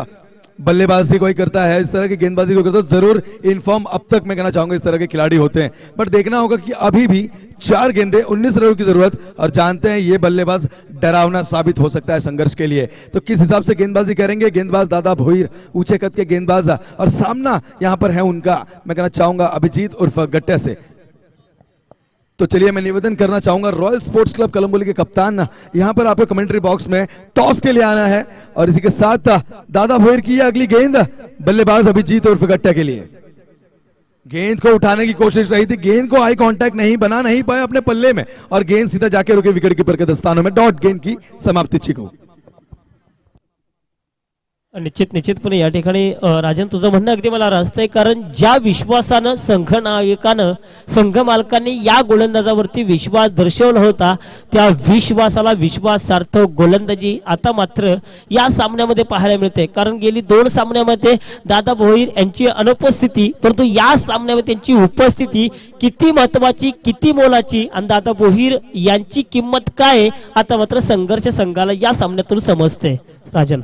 बल्लेबाजी कोई करता है, इस तरह की गेंदबाजी कोई करता है, तो जरूर इनफॉर्म अब तक मैं कहना चाहूंगा इस तरह के खिलाड़ी होते हैं। बट देखना होगा कि अभी भी 4 गेंदे 19 रनों की जरूरत, और जानते हैं ये बल्लेबाज डरावना साबित हो सकता है संघर्ष के लिए। तो किस हिसाब से गेंदबाजी करेंगे गेंदबाज दादा भोईर, ऊंचे कद के गेंदबाज, और सामना यहां पर है उनका मैं कहना चाहूंगा अभिजीत उर्फ गट्टे से। तो चलिए मैं निवेदन करना चाहूंगा रॉयल स्पोर्ट्स क्लब कलंबोली के कप्तान, यहां पर आपको कमेंट्री बॉक्स में टॉस के लिए आना है, और इसी के साथ दादा भोईर की अगली गेंद बल्लेबाज अभिजीत उर्फ गट्टा के लिए। गेंद को उठाने की कोशिश रही थी, गेंद को आई कांटेक्ट नहीं बना नहीं पाया अपने पल्ले में, और गेंद सीधा जाके रुके विकेट कीपर के दस्तानों में। डॉट गेंद की समाप्ति चिकू। निश्चितपणे या ठिकाणी राजन तुझं म्हणणं अगदी मला रास्त आहे, कारण ज्या विश्वासानं संघ नायकानं संघ मालकांनी या गोलंदाजावरती विश्वास दर्शवला होता, त्या विश्वासाला विश्वासार्थ गोलंदाजी आता मात्र या सामन्यामध्ये पाहायला मिळते। कारण गेली 2 सामन्यामध्ये दादा भोईर यांची अनुपस्थिती, परंतु या सामन्यामध्ये त्यांची उपस्थिती किती महत्वाची, किती मोलाची, आणि दादा भोईर यांची किंमत काय आता मात्र संघर्ष संघाला या सामन्यातून समजते। राजन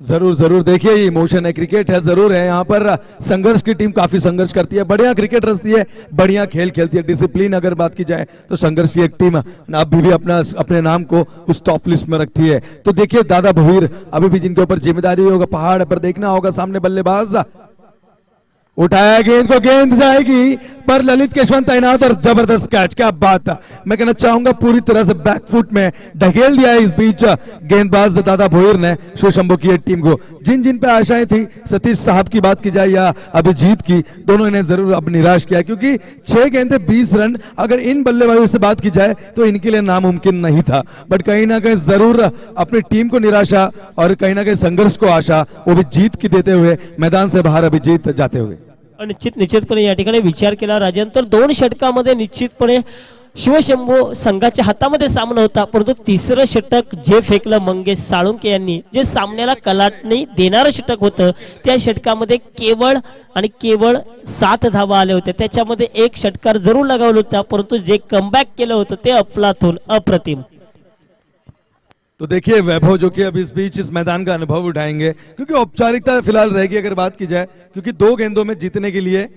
जरूर जरूर, देखिए ये इमोशन है, क्रिकेट है, जरूर है, यहाँ पर संघर्ष की टीम काफी संघर्ष करती है, बढ़िया क्रिकेट रचती है, बढ़िया खेल खेलती है, डिसिप्लिन अगर बात की जाए तो संघर्ष की एक टीम अभी भी अपने नाम को उस टॉप लिस्ट में रखती है। तो देखिए दादा भोईर अभी भी जिनके ऊपर जिम्मेदारी होगा पहाड़ पर, देखना होगा सामने बल्लेबाज उठाया गेंद को, गेंद जाएगी पर ललित केशवन तैनात, और जबरदस्त कैच, क्या बात है, मैं कहना चाहूंगा पूरी तरह से बैकफुट में ढकेल दिया है इस बीच गेंदबाज दादा भोईर ने शिव शंभू की टीम को। जिन जिन पे आशाएं थी, सतीश साहब की बात की जाए या अभिजीत की, दोनों ने जरूर अब निराश किया, क्योंकि 6 गेंदे 20 रन अगर इन बल्लेबाजों से बात की जाए तो इनके लिए नामुमकिन नहीं था। बट कहीं ना कहीं जरूर अपनी टीम को निराशा और कहीं ना कहीं संघर्ष को आशा, वो भी जीत की देते हुए मैदान से बाहर अभिजीत जाते हुए। निश्चितपणे या ठिकाणी विचार केला राजन तर 2 षटकामध्ये निश्चितपणे शिवशंभू संघाच्या हातामध्ये सामना होता, परंतु 3रं षटक जे फेकलं मंगेश साळुंके यांनी, जे सामन्याला कलाटणी देणारं षटक होतं, त्या षटकामध्ये केवळ 7 धावा आले होते, त्याच्यामध्ये 1 षटकार जरूर लगावला होता, परंतु जे कमबॅक केलं होतं ते अफलातून अप्रतिम। तो देखिए वैभव जो कि अब इस बीच इस मैदान का अनुभव उठाएंगे, क्योंकि औपचारिकता फिलहाल रहेगी अगर बात की जाए, क्योंकि 2 गेंदों में जीतने के लिए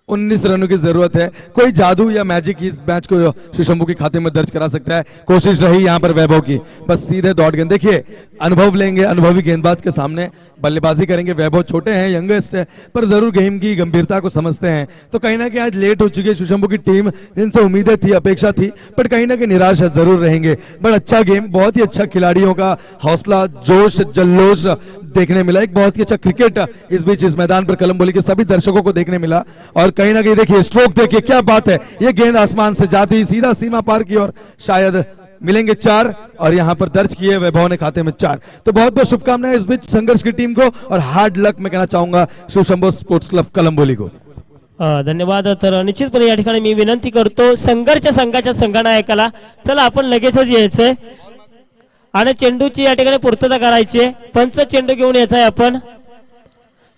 19 रनों की जरूरत है। कोई जादू या मैजिक इस मैच को शिव शंभू के खाते में दर्ज करा सकता है, कोशिश रही यहाँ पर वैभव की, बस सीधे डॉट गेंद। देखिए अनुभव लेंगे, अनुभवी गेंदबाज के सामने बल्लेबाजी करेंगे। वैभव छोटे हैं, यंगेस्ट है, पर जरूर गेम की गंभीरता को समझते हैं। तो कहीं ना कहीं आज लेट हो चुकी है शिव शंभू की टीम, जिनसे उम्मीदें थी, अपेक्षा थी, पर कहीं ना कहीं निराश जरूर रहेंगे। बट अच्छा गेम, बहुत ही अच्छा खिलाड़ियों का हौसला, जोश, जल्लोष देखने मिला, एक बहुत ही अच्छा क्रिकेट इस बीच इस मैदान पर कलंबोली के सभी दर्शकों को देखने मिला। और कहीं ना कहीं देखिए स्ट्रोक देखिए, क्या बात है, ये गेंद आसमान से जाती सीधा सीमा पार की और शायद मिलेंगे 4 और यहाँ पर दर्ज किए वैभव ने खाते में 4। तो बहुत बहुत शुभकामनाएं इस बीच संघर्ष की टीम को और हार्ड लक मैं कहना चाहूंगा शिव शंभो स्पोर्ट्स क्लब कलंबोली को। धन्यवाद। तर निश्चितपणे या ठिकाणी मी विनंती करतो संघर्ष संघाच्या संघनायकाला, चला आपण लगेचच यायचंय आणि चेंडूची या ठिकाणी पूर्तता करायची, पंच चेंडू घेऊन यायचंय आपण।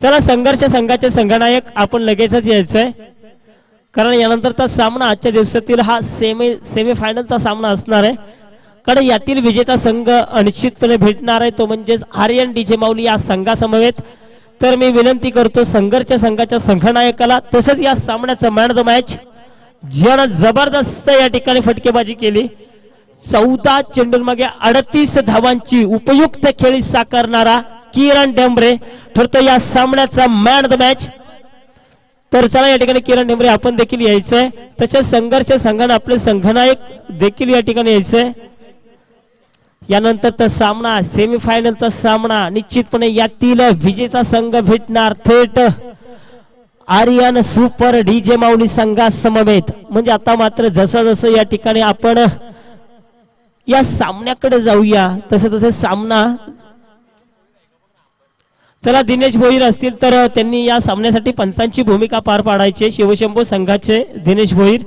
चला संघर्ष संघाचे संघनायक आपण लगेचच यायचंय, कारण यानंतरचा सामना आजच्या दिवसातील हा सेमी फायनलचा सामना असणार आहे, कारण यातील विजेता संघ निश्चितपणे भेटणार आहे, तो म्हणजेच आर्यन डीजे माऊली या संघासमवेत। तर मी विनंती करतो संघर्ष संघाच्या संघनायकाला, तसंच या सामन्याचा मॅन ऑफ द मॅच ज्यानं जबरदस्त या ठिकाणी फटकेबाजी केली, 14 चेंडूंमागे 38 धावांची उपयुक्त खेळी साकारणारा किरण डेंबरे ठरतो या सामन्याचा मॅन ऑफ द मॅच। तर चला या ठिकाणी किरण डेंबरे आपण देखील यायचंय, तसेच संघर्ष संघाने आपले संघनायक देखील या ठिकाणी यायचंय। यानंतरचा सामना सेमीफायनलचा सामना निश्चितपणे यातील विजेता संघ भेटणार थेट आर्यन सुपर डीजे माऊली संघासमवेत। म्हणजे आता मात्र जसं जसं या ठिकाणी आपण या सामन्याकडे जाऊया तसे तसे सामना, चला दिनेश भोईर असतील तर त्यांनी या सामन्यासाठी पंचांची भूमिका पार पाडायची, शिवशंभो संघाचे दिनेश भोईर।